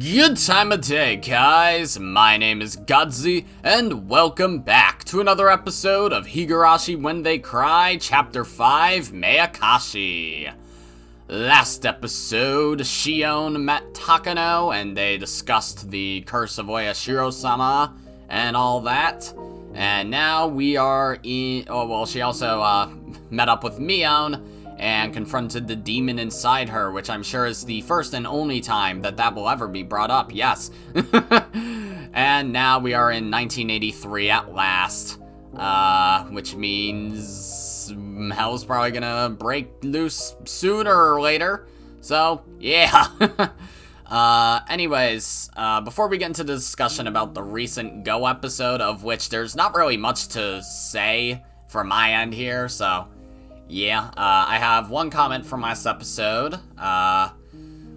Good time of day, guys. My name is Godzi, and welcome back to another episode of Higurashi When They Cry, Chapter 5 Meakashi. Last episode, Shion met Takano, and they discussed the curse of Oyashiro-sama and all that. And now we are in... Oh, well, she also met up with Mion and confronted the demon inside her, which I'm sure is the first and only time that will ever be brought up, yes. And now we are in 1983 at last, which means hell's probably gonna break loose sooner or later, so yeah. Anyways, before we get into the discussion about the recent Go episode, of which there's not really much to say from my end here, so yeah, I have one comment from last episode,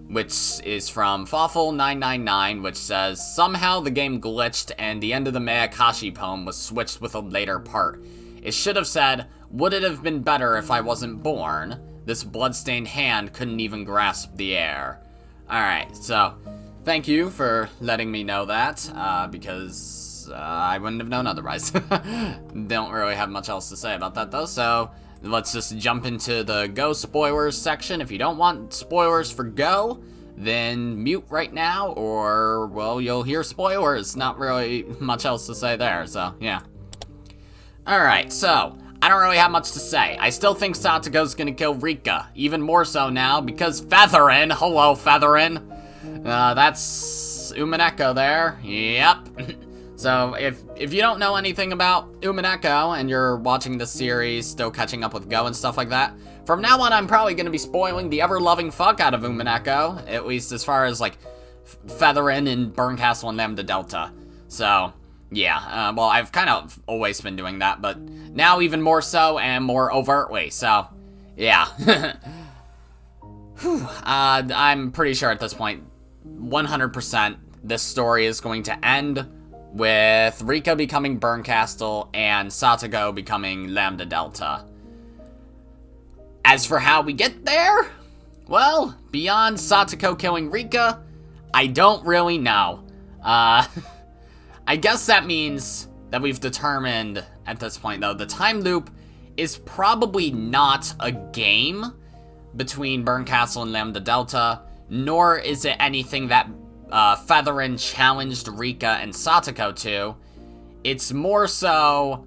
which is from Fawful999, which says, somehow the game glitched and the end of the Meakashi poem was switched with a later part. It should have said, would it have been better if I wasn't born? This bloodstained hand couldn't even grasp the air. Alright, so, thank you for letting me know that, because I wouldn't have known otherwise. Don't really have much else to say about that, though, so let's just jump into the Go spoilers section. If you don't want spoilers for Go, then mute right now, or, well, you'll hear spoilers. Not really much else to say there, so, yeah. Alright, so, I don't really have much to say. I still think Satoko's gonna kill Rika, even more so now, because Featherin, hello Featherin, that's Umineko there, yep. So, if you don't know anything about Umineko, and you're watching the series, still catching up with Go and stuff like that, from now on I'm probably gonna be spoiling the ever-loving fuck out of Umineko, at least as far as, like, Featherin and Burncastle and Lambda Delta. So, yeah, well, I've kind of always been doing that, but now even more so and more overtly, so, yeah. I'm pretty sure at this point, 100%, this story is going to end with Rika becoming Burncastle and Satoko becoming Lambda Delta. As for how we get there, well, beyond Satoko killing Rika, I don't really know. I guess that means that we've determined at this point, though, the time loop is probably not a game between Burncastle and Lambda Delta, nor is it anything that Featherin challenged Rika and Satoko to. It's more so,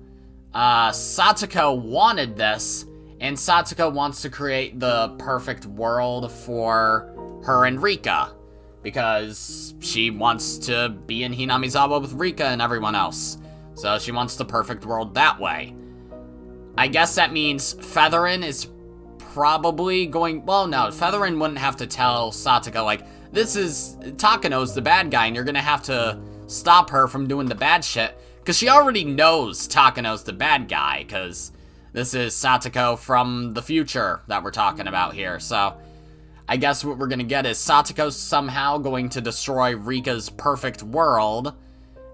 Satoko wanted this, and Satoko wants to create the perfect world for her and Rika, because she wants to be in Hinamizawa with Rika and everyone else. So she wants the perfect world that way. I guess that means Featherin is probably going... Well, no, Featherin wouldn't have to tell Satoko, like, this is... Takano's the bad guy, and you're gonna have to stop her from doing the bad shit. Because she already knows Takano's the bad guy, because this is Satoko from the future that we're talking about here. So, I guess what we're gonna get is Satoko somehow going to destroy Rika's perfect world,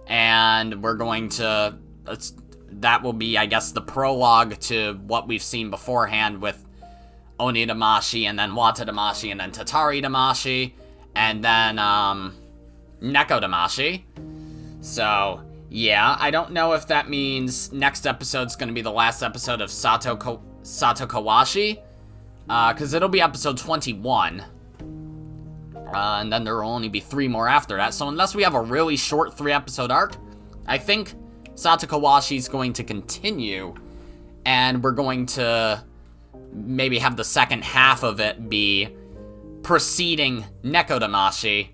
and we're going to... that will be, I guess, the prologue to what we've seen beforehand with Oni Damashi, and then Wata Damashi, and then Tatari Damashi, and then, Neko Damashi. So, yeah, I don't know if that means next episode's gonna be the last episode of Satokawashi, because it'll be episode 21, and then there will only be 3 more after that, so unless we have a really short 3-episode arc, I think Satokawashi's going to continue, and we're going to maybe have the second half of it be preceding Neko Damashi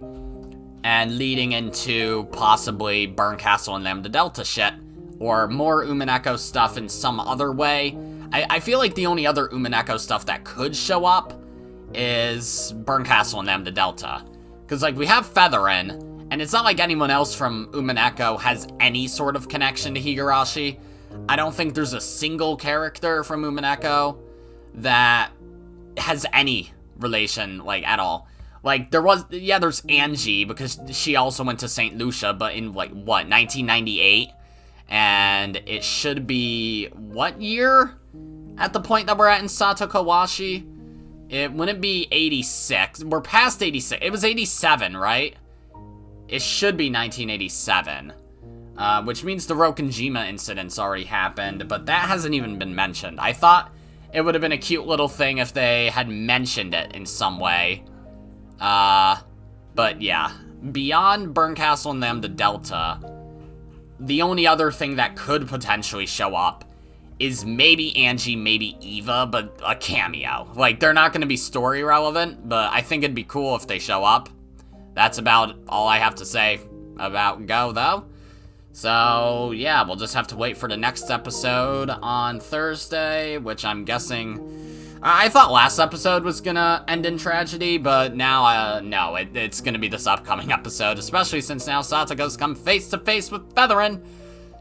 and leading into possibly Burncastle and Lambda Delta shit, or more Umineko stuff in some other way. I feel like the only other Umineko stuff that could show up is Burncastle and Lambda Delta. Because, like, we have Featherin, and it's not like anyone else from Umineko has any sort of connection to Higurashi. I don't think there's a single character from Umineko that has any relation, like, at all. Like, there's Angie, because she also went to St. Lucia, but in, like, what, 1998? And it should be, what year? At the point that we're at in Satokawashi? It wouldn't be 86. We're past 86. It was 87, right? it should be 1987. Which means the Rokenjima incident's already happened, but that hasn't even been mentioned. I thought it would have been a cute little thing if they had mentioned it in some way. But yeah. Beyond Burncastle and Lambda Delta, the only other thing that could potentially show up is maybe Angie, maybe Eva, but a cameo. Like, they're not going to be story relevant, but I think it'd be cool if they show up. That's about all I have to say about Go, though. So, yeah, we'll just have to wait for the next episode on Thursday, which I'm guessing... I thought last episode was gonna end in tragedy, but now, no, it's gonna be this upcoming episode, especially since now Satogo's come face to face with Featherin.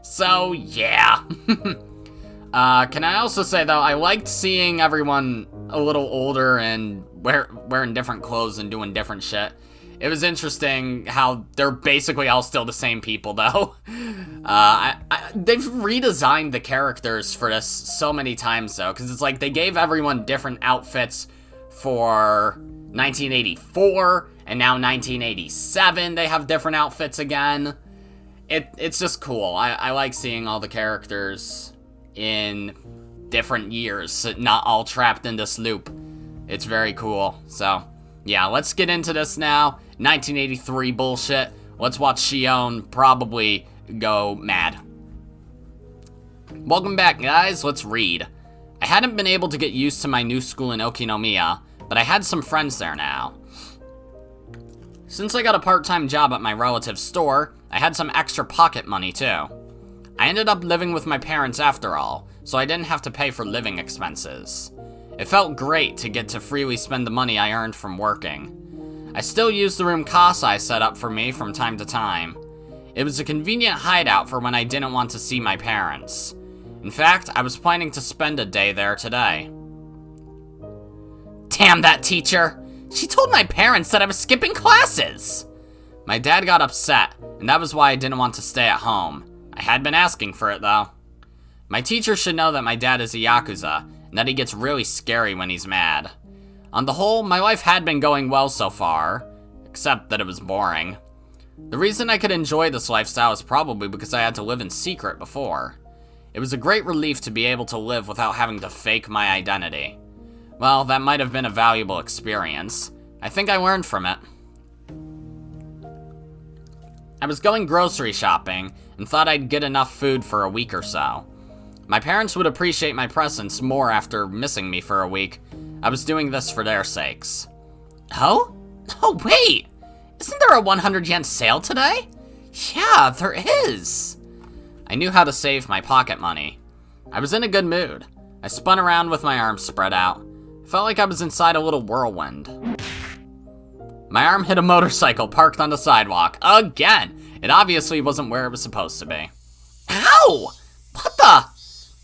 So, yeah. Can I also say, though, I liked seeing everyone a little older and wearing different clothes and doing different shit. It was interesting how they're basically all still the same people, though. They've redesigned the characters for this so many times, though, because it's like they gave everyone different outfits for 1984, and now 1987 they have different outfits again. It's just cool. I like seeing all the characters in different years, not all trapped in this loop. It's very cool, so... yeah, let's get into this now. 1983 bullshit. Let's watch Shion probably go mad. Welcome back, guys. Let's read. I hadn't been able to get used to my new school in Okinomiya, but I had some friends there now. Since I got a part-time job at my relative's store, I had some extra pocket money too. I ended up living with my parents after all, so I didn't have to pay for living expenses. It felt great to get to freely spend the money I earned from working. I still use the room Kasai set up for me from time to time. It was a convenient hideout for when I didn't want to see my parents. In fact, I was planning to spend a day there today. Damn that teacher! She told my parents that I was skipping classes! My dad got upset, and that was why I didn't want to stay at home. I had been asking for it, though. My teacher should know that my dad is a Yakuza, and that he gets really scary when he's mad. On the whole, my life had been going well so far, except that it was boring. The reason I could enjoy this lifestyle is probably because I had to live in secret before. It was a great relief to be able to live without having to fake my identity. Well, that might have been a valuable experience. I think I learned from it. I was going grocery shopping and thought I'd get enough food for a week or so. My parents would appreciate my presence more after missing me for a week. I was doing this for their sakes. Oh? Oh, wait! Isn't there a 100 yen sale today? Yeah, there is! I knew how to save my pocket money. I was in a good mood. I spun around with my arms spread out. Felt like I was inside a little whirlwind. My arm hit a motorcycle parked on the sidewalk. Again! It obviously wasn't where it was supposed to be. Ow! What the?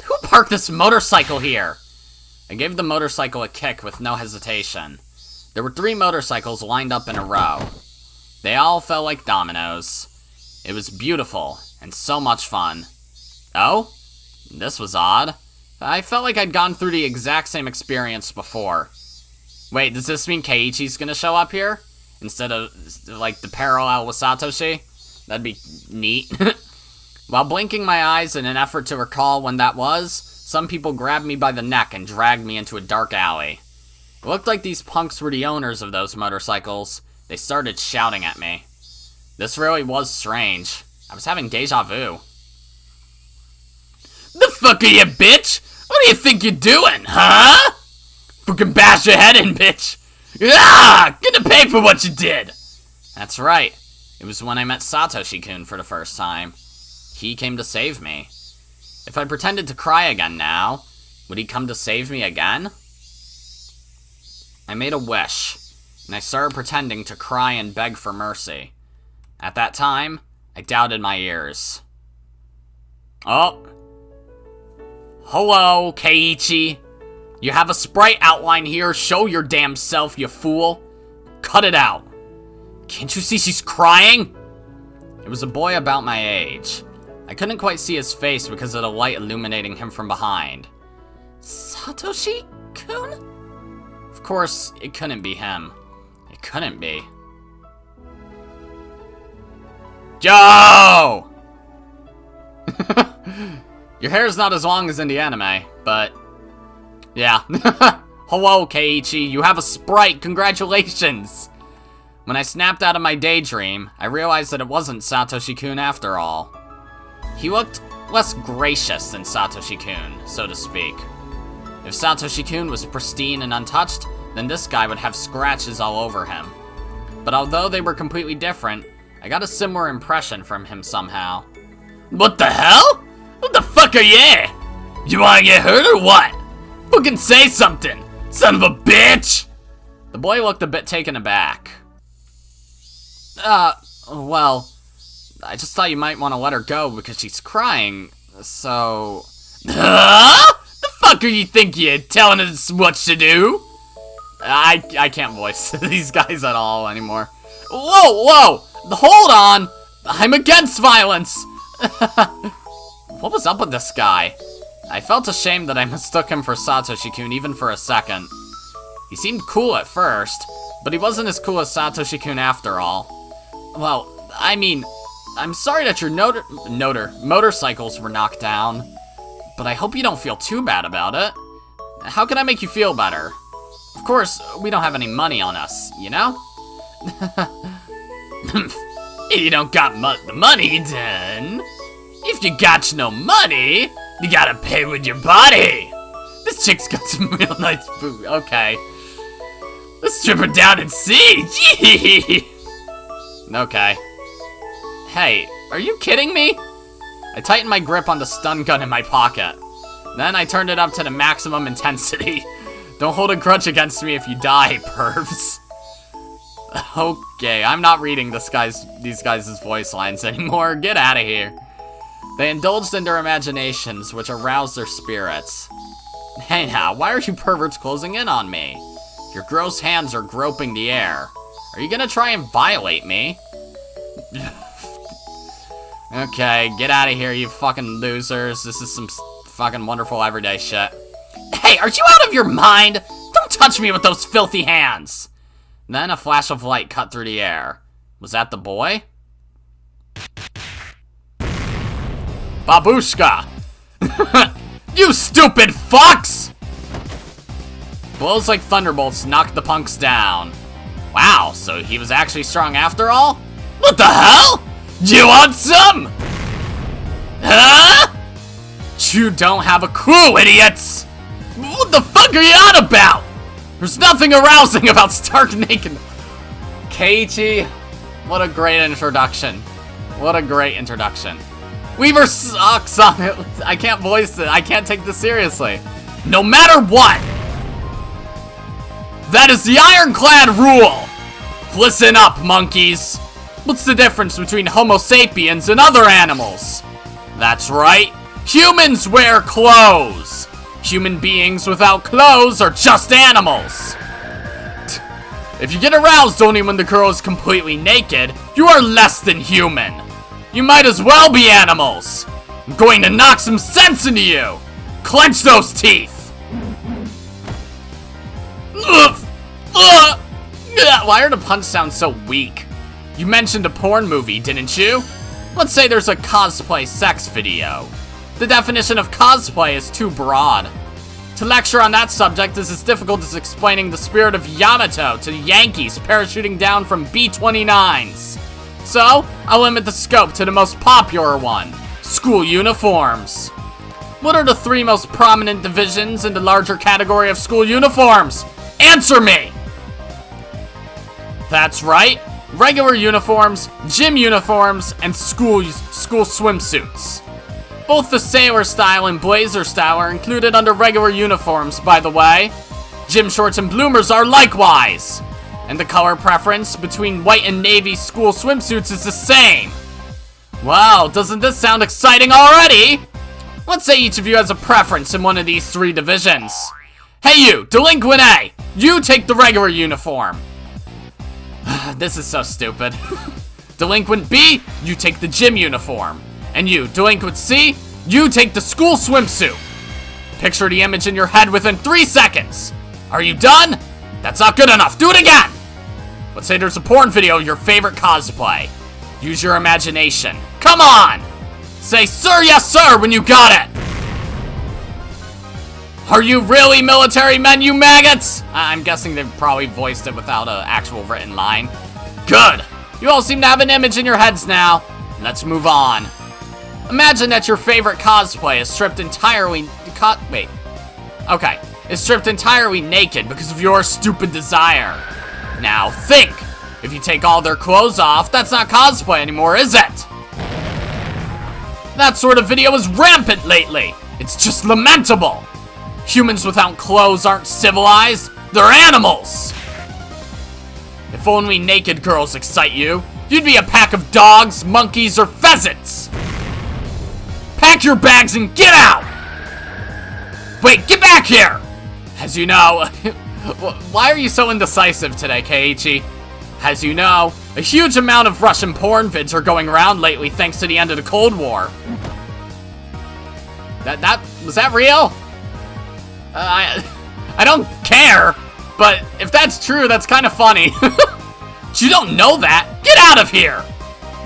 Who parked this motorcycle here? I gave the motorcycle a kick with no hesitation. There were 3 motorcycles lined up in a row. They all fell like dominoes. It was beautiful and so much fun. Oh? This was odd. I felt like I'd gone through the exact same experience before. Wait, does this mean Keiichi's gonna show up here? Instead of, like, the parallel with Satoshi? That'd be neat. While blinking my eyes in an effort to recall when that was, some people grabbed me by the neck and dragged me into a dark alley. It looked like these punks were the owners of those motorcycles. They started shouting at me. This really was strange. I was having deja vu. The fuck are you, bitch? What do you think you're doing, huh? Fucking bash your head in, bitch. Ah! Gonna pay for what you did! That's right. It was when I met Satoshi-kun for the first time. He came to save me. If I pretended to cry again now, would he come to save me again? I made a wish, and I started pretending to cry and beg for mercy. At that time, I doubted my ears. Oh. Hello, Keiichi. You have a sprite outline here. Show your damn self, you fool. Cut it out. Can't you see she's crying? It was a boy about my age. I couldn't quite see his face because of the light illuminating him from behind. Satoshi-kun? Of course, it couldn't be him. It couldn't be. Joe! Your hair's not as long as in the anime, but... yeah. Hello, Keiichi. You have a sprite. Congratulations! When I snapped out of my daydream, I realized that it wasn't Satoshi-kun after all. He looked less gracious than Satoshi-kun, so to speak. If Satoshi-kun was pristine and untouched, then this guy would have scratches all over him. But although they were completely different, I got a similar impression from him somehow. What the hell? What the fuck are you? You wanna get hurt or what? Fucking say something, son of a bitch! The boy looked a bit taken aback. Well, I just thought you might want to let her go because she's crying, so... Huh? The fuck are you think you're telling us what to do? I can't voice these guys at all anymore. Whoa! Hold on! I'm against violence! What was up with this guy? I felt ashamed that I mistook him for Satoshi-kun even for a second. He seemed cool at first, but he wasn't as cool as Satoshi-kun after all. Well, I mean, I'm sorry that your motorcycles were knocked down, but I hope you don't feel too bad about it. How can I make you feel better? Of course, we don't have any money on us, you know? You don't got the money, then. If you got no money, you gotta pay with your body. This chick's got some real nice food. Okay. Let's strip her down and see. Okay. Hey, are you kidding me? I tightened my grip on the stun gun in my pocket. Then I turned it up to the maximum intensity. Don't hold a grudge against me if you die, pervs. Okay, I'm not reading these guys' voice lines anymore. Get out of here. They indulged in their imaginations, which aroused their spirits. Hey now, why are you perverts closing in on me? Your gross hands are groping the air. Are you gonna try and violate me? Okay, get out of here, you fucking losers. This is some fucking wonderful everyday shit. Hey, are you out of your mind? Don't touch me with those filthy hands! Then a flash of light cut through the air. Was that the boy? Babushka! You stupid fucks! Blows like thunderbolts knocked the punks down. Wow, so he was actually strong after all? What the hell? You want some? Huh? You don't have a clue, idiots! What the fuck are you on about? There's nothing arousing about stark naked. Keiichi, what a great introduction. What a great introduction. Weaver sucks on it. I can't voice it. I can't take this seriously. No matter what. That is the ironclad rule. Listen up, monkeys. What's the difference between Homo sapiens and other animals? That's right. Humans wear clothes. Human beings without clothes are just animals. If you get aroused only when the girl is completely naked, you are less than human. You might as well be animals. I'm going to knock some sense into you. Clench those teeth. Why are the punch sounds so weak? You mentioned a porn movie, didn't you? Let's say there's a cosplay sex video. The definition of cosplay is too broad. To lecture on that subject is as difficult as explaining the spirit of Yamato to the Yankees parachuting down from B-29s. So, I'll limit the scope to the most popular one, school uniforms. What are the 3 most prominent divisions in the larger category of school uniforms? Answer me! That's right, regular uniforms, gym uniforms, and school swimsuits. Both the sailor style and blazer style are included under regular uniforms, by the way. Gym shorts and bloomers are likewise. And the color preference between white and navy school swimsuits is the same. Wow, doesn't this sound exciting already? Let's say each of you has a preference in one of these 3 divisions. Hey you, Delinquent A, you take the regular uniform. This is so stupid. Delinquent B, you take the gym uniform. And you, Delinquent C, you take the school swimsuit. Picture the image in your head within 3 seconds. Are you done? That's not good enough. Do it again. Let's say there's a porn video of your favorite cosplay. Use your imagination. Come on! Say, sir, yes, sir, when you got it! Are you really military men, you maggots? I'm guessing they've probably voiced it without an actual written line. Good! You all seem to have an image in your heads now. Let's move on. Imagine that your favorite cosplay is stripped entirely... is stripped entirely naked because of your stupid desire. Now think! If you take all their clothes off, that's not cosplay anymore, is it? That sort of video is rampant lately. It's just lamentable. Humans without clothes aren't civilized, they're animals! If only naked girls excite you, you'd be a pack of dogs, monkeys, or pheasants! Pack your bags and get out! Wait, get back here! As you know, why are you so indecisive today, Keiichi? As you know, a huge amount of Russian porn vids are going around lately thanks to the end of the Cold War. Was that real? I don't care, but if that's true, that's kind of funny. You don't know that? Get out of here!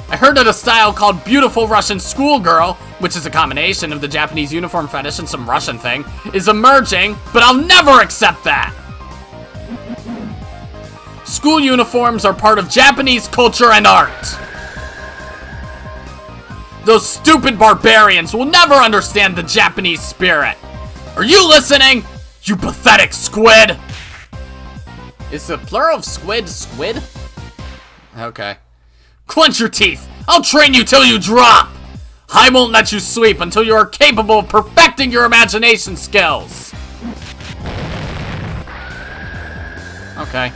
I heard that a style called Beautiful Russian Schoolgirl, which is a combination of the Japanese uniform fetish and some Russian thing, is emerging, but I'll never accept that! School uniforms are part of Japanese culture and art. Those stupid barbarians will never understand the Japanese spirit. Are you listening? You pathetic squid! Is the plural of squid squid? Okay. Clench your teeth! I'll train you till you drop! I won't let you sleep until you are capable of perfecting your imagination skills! Okay.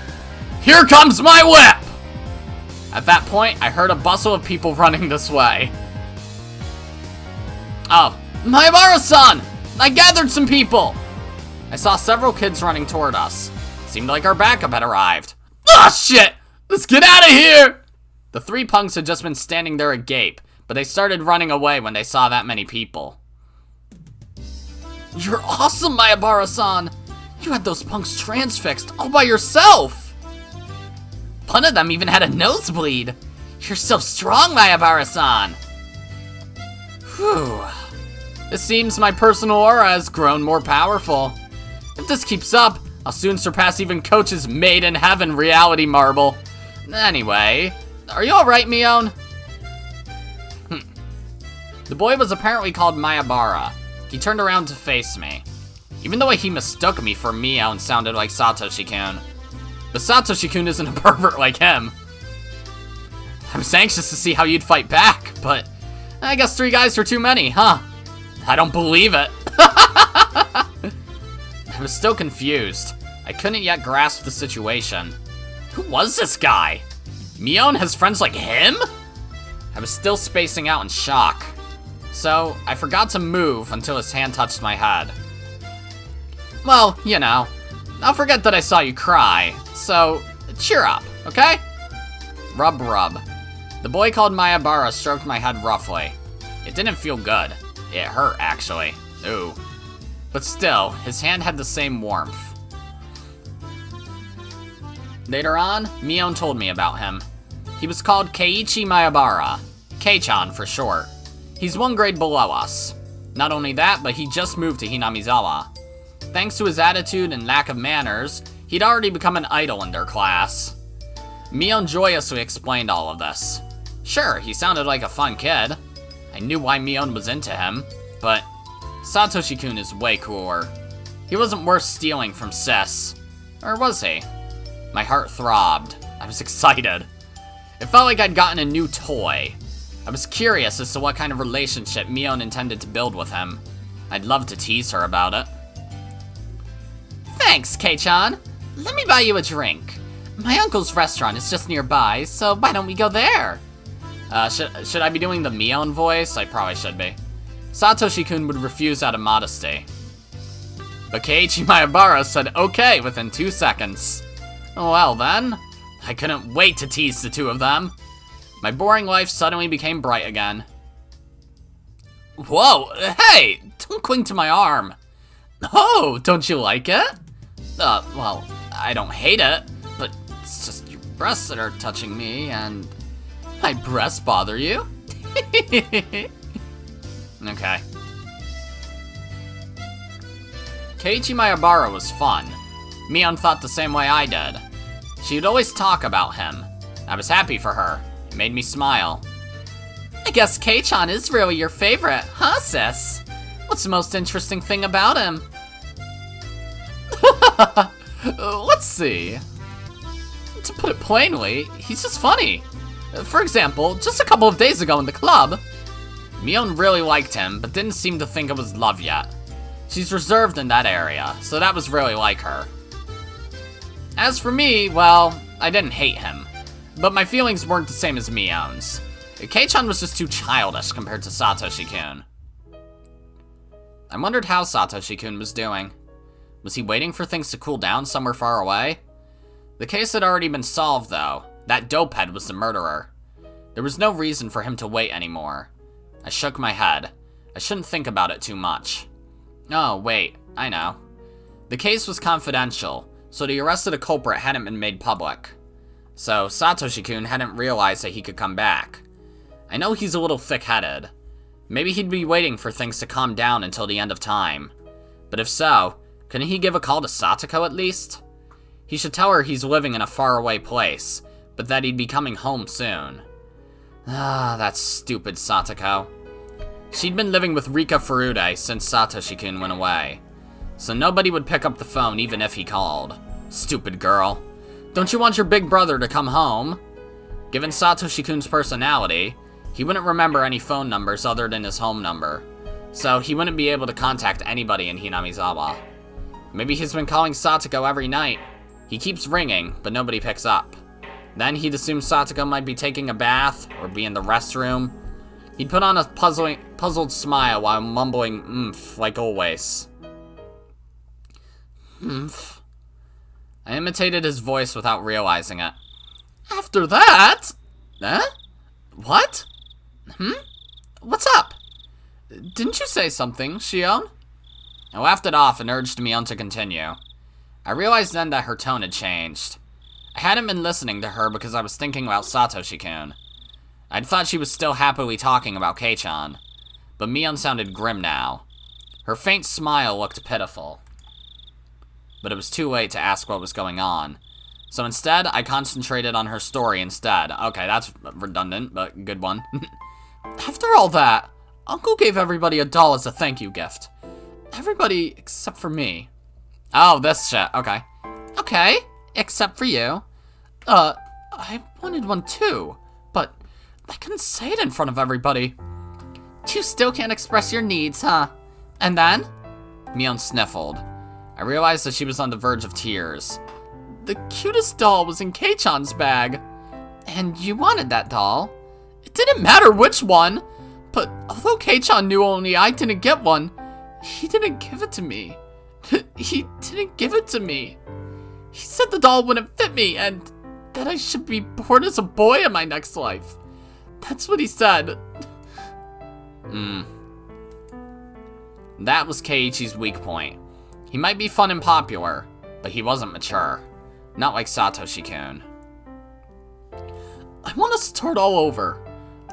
Here comes my whip! At that point, I heard a bustle of people running this way. Oh, Mayabara-san! I gathered some people! I saw several kids running toward us. Seemed like our backup had arrived. Ah, shit! Let's get out of here! The three punks had just been standing there agape, but they started running away when they saw that many people. You're awesome, Mayabara-san! You had those punks transfixed all by yourself! One of them even had a nosebleed. You're so strong, Mayabara-san! Whew. It seems my personal aura has grown more powerful. If this keeps up, I'll soon surpass even Coach's Made in Heaven reality marble. Anyway, are you alright, Mion? The boy was apparently called Mayabara. He turned around to face me. Even the way he mistook me for Mion sounded like Satoshi-kun. But Satoshi-kun isn't a pervert like him. I was anxious to see how you'd fight back, but I guess 3 guys are too many, huh? I don't believe it. I was still confused. I couldn't yet grasp the situation. Who was this guy? Mion has friends like him? I was still spacing out in shock. So, I forgot to move until his hand touched my head. Well, you know, I'll forget that I saw you cry, so cheer up, okay? Rub rub. The boy called Mayabara stroked my head roughly. It didn't feel good. It hurt, actually. Ooh. But still, his hand had the same warmth. Later on, Mion told me about him. He was called Keiichi Mayabara. Kei-chan for short. He's 1 grade below us. Not only that, but he just moved to Hinamizawa. Thanks to his attitude and lack of manners, he'd already become an idol in their class. Mion joyously explained all of this. Sure, he sounded like a fun kid. I knew why Mion was into him, but Satoshi-kun is way cooler. He wasn't worth stealing from Sis. Or was he? My heart throbbed. I was excited. It felt like I'd gotten a new toy. I was curious as to what kind of relationship Mion intended to build with him. I'd love to tease her about it. Thanks, Kei-chan. Let me buy you a drink. My uncle's restaurant is just nearby, so why don't we go there? Should I be doing the Mion voice? I probably should be. Satoshi-kun would refuse out of modesty. But Keiichi Mayabara said okay within 2 seconds. Well then, I couldn't wait to tease the two of them. My boring life suddenly became bright again. Whoa, hey, don't cling to my arm. Oh, don't you like it? Well, I don't hate it, but it's just your breasts that are touching me, and... my breasts bother you? Okay. Keiichi Mayabara was fun. Mion thought the same way I did. She would always talk about him. I was happy for her. It made me smile. I guess Kei-chan is really your favorite, huh, sis? What's the most interesting thing about him? Let's see. To put it plainly, he's just funny. For example, just a couple of days ago in the club, Mion really liked him, but didn't seem to think it was love yet. She's reserved in that area, so that was really like her. As for me, well, I didn't hate him, but my feelings weren't the same as Mion's. Kei-chan was just too childish compared to Satoshi-kun. I wondered how Satoshi-kun was doing. Was he waiting for things to cool down somewhere far away? The case had already been solved, though. That dopehead was the murderer. There was no reason for him to wait anymore. I shook my head. I shouldn't think about it too much. Oh, wait, I know. The case was confidential, so the arrest of the culprit hadn't been made public. So Satoshi-kun hadn't realized that he could come back. I know he's a little thick-headed. Maybe he'd be waiting for things to calm down until the end of time. But if so, couldn't he give a call to Satoko at least? He should tell her he's living in a faraway place, but that he'd be coming home soon. Ah, that stupid Satoko. She'd been living with Rika Furude since Satoshi-kun went away, so nobody would pick up the phone even if he called. Stupid girl. Don't you want your big brother to come home? Given Satoshi-kun's personality, he wouldn't remember any phone numbers other than his home number, so he wouldn't be able to contact anybody in Hinamizawa. Maybe he's been calling Satoko every night. He keeps ringing, but nobody picks up. Then he'd assume Satoko might be taking a bath or be in the restroom. He'd put on a puzzled smile while mumbling "oomph" like always. "Oomph." I imitated his voice without realizing it. After that? Huh? What? What's up? Didn't you say something, Shion? I laughed it off and urged Mion to continue. I realized then that her tone had changed. I hadn't been listening to her because I was thinking about Satoshi-kun. I'd thought she was still happily talking about Kei-chan, but Mion sounded grim now. Her faint smile looked pitiful. But it was too late to ask what was going on. So instead, I concentrated on her story instead. Okay, that's redundant, but good one. After all that, Uncle gave everybody a doll as a thank you gift. Everybody except for me. Oh, this shit. Okay. Okay, except for you. I wanted one too, but I couldn't say it in front of everybody. You still can't express your needs, huh? And then? Mion sniffled. I realized that she was on the verge of tears. The cutest doll was in Kei-chan's bag. And you wanted that doll. It didn't matter which one. But although Kei-chan knew only I didn't get one, he didn't give it to me. He didn't give it to me. He said the doll wouldn't fit me and that I should be born as a boy in my next life. That's what he said. That was Keiichi's weak point. He might be fun and popular, but he wasn't mature. Not like Satoshi-kun. I want to start all over.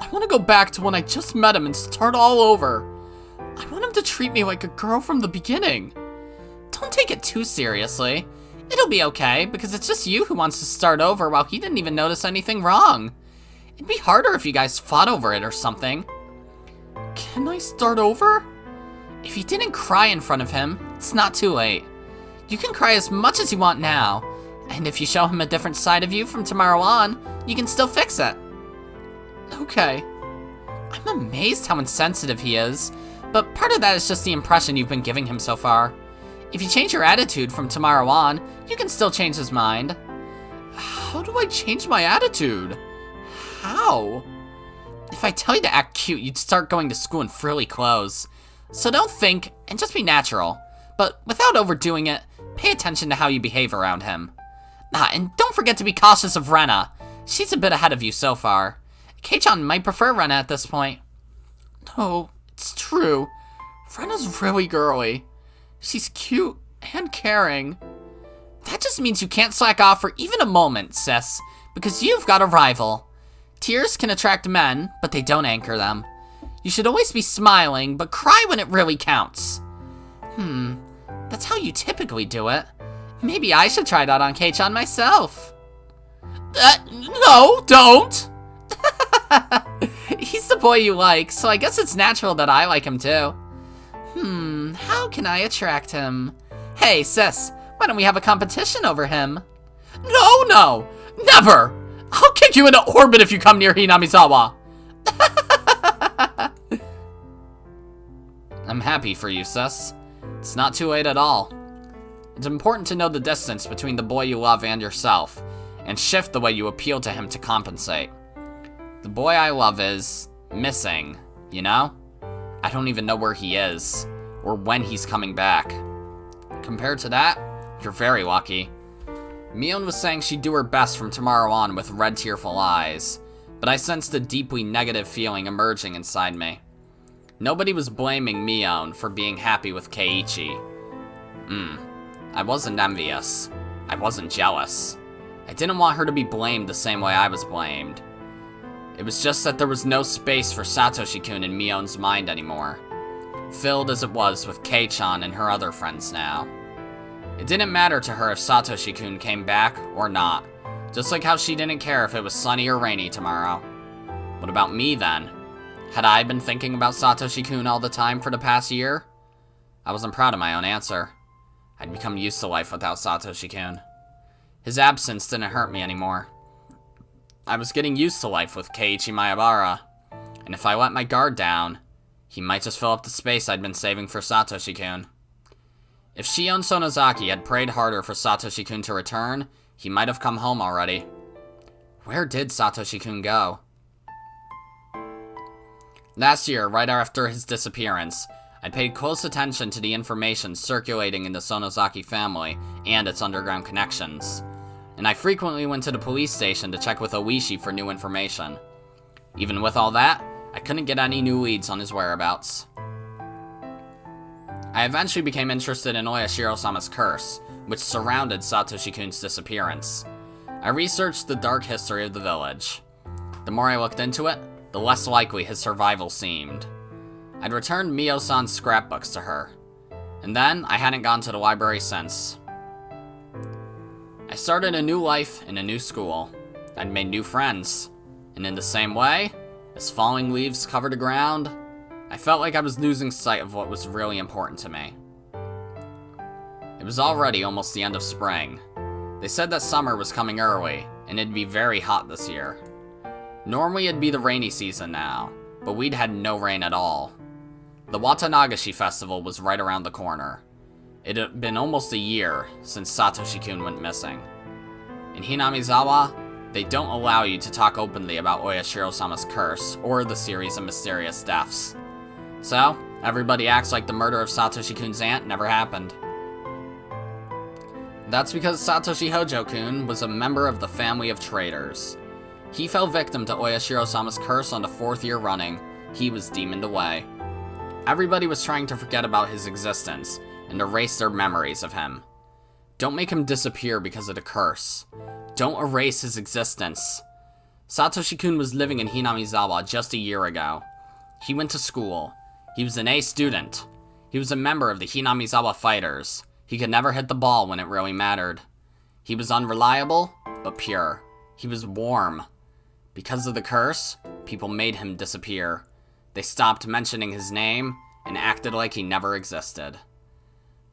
I want to go back to when I just met him and start all over. I want him to treat me like a girl from the beginning. Don't take it too seriously. It'll be okay, because it's just you who wants to start over while he didn't even notice anything wrong. It'd be harder if you guys fought over it or something. Can I start over? If you didn't cry in front of him, it's not too late. You can cry as much as you want now, and if you show him a different side of you from tomorrow on, you can still fix it. Okay. I'm amazed how insensitive he is, but part of that is just the impression you've been giving him so far. If you change your attitude from tomorrow on, you can still change his mind. How do I change my attitude? How? If I tell you to act cute, you'd start going to school in frilly clothes. So don't think, and just be natural. But without overdoing it, pay attention to how you behave around him. And don't forget to be cautious of Rena. She's a bit ahead of you so far. Kei-chan might prefer Rena at this point. No, it's true. Rena's really girly. She's cute and caring. That just means you can't slack off for even a moment, sis, because you've got a rival. Tears can attract men, but they don't anchor them. You should always be smiling, but cry when it really counts. That's how you typically do it. Maybe I should try that on Keiichi myself. No, don't! He's the boy you like, so I guess it's natural that I like him too. How can I attract him? Hey, sis, why don't we have a competition over him? No, never! I'll kick you into orbit if you come near Hinamizawa. I'm happy for you, sis. It's not too late at all. It's important to know the distance between the boy you love and yourself, and shift the way you appeal to him to compensate. The boy I love is missing, you know? I don't even know where he is, or when he's coming back. Compared to that, you're very lucky. Mion was saying she'd do her best from tomorrow on with red tearful eyes, but I sensed a deeply negative feeling emerging inside me. Nobody was blaming Mion for being happy with Keiichi. I wasn't envious. I wasn't jealous. I didn't want her to be blamed the same way I was blamed. It was just that there was no space for Satoshi-kun in Mion's mind anymore, filled as it was with Kei-chan and her other friends now. It didn't matter to her if Satoshi-kun came back or not, just like how she didn't care if it was sunny or rainy tomorrow. What about me then? Had I been thinking about Satoshi-kun all the time for the past year? I wasn't proud of my own answer. I'd become used to life without Satoshi-kun. His absence didn't hurt me anymore. I was getting used to life with Keiichi Maebara, and if I let my guard down, he might just fill up the space I'd been saving for Satoshi-kun. If Shion Sonozaki had prayed harder for Satoshi-kun to return, he might have come home already. Where did Satoshi-kun go? Last year, right after his disappearance, I paid close attention to the information circulating in the Sonozaki family and its underground connections, and I frequently went to the police station to check with Oishi for new information. Even with all that, I couldn't get any new leads on his whereabouts. I eventually became interested in Oyashiro-sama's curse, which surrounded Satoshi-kun's disappearance. I researched the dark history of the village. The more I looked into it, the less likely his survival seemed. I'd returned Mio-san's scrapbooks to her, and then I hadn't gone to the library since. I started a new life in a new school. I'd made new friends, and in the same way, as falling leaves covered the ground, I felt like I was losing sight of what was really important to me. It was already almost the end of spring. They said that summer was coming early, and it'd be very hot this year. Normally it'd be the rainy season now, but we'd had no rain at all. The Watanagashi festival was right around the corner. It had been almost a year since Satoshi-kun went missing. In Hinamizawa, they don't allow you to talk openly about Oyashiro-sama's curse or the series of mysterious deaths. So, everybody acts like the murder of Satoshi-kun's aunt never happened. That's because Satoshi Hojo-kun was a member of the family of traitors. He fell victim to Oyashiro-sama's curse on the 4th year running. He was demoned away. Everybody was trying to forget about his existence and erase their memories of him. Don't make him disappear because of the curse. Don't erase his existence. Satoshi-kun was living in Hinamizawa just a year ago. He went to school. He was an A student. He was a member of the Hinamizawa Fighters. He could never hit the ball when it really mattered. He was unreliable, but pure. He was warm. Because of the curse, people made him disappear. They stopped mentioning his name and acted like he never existed.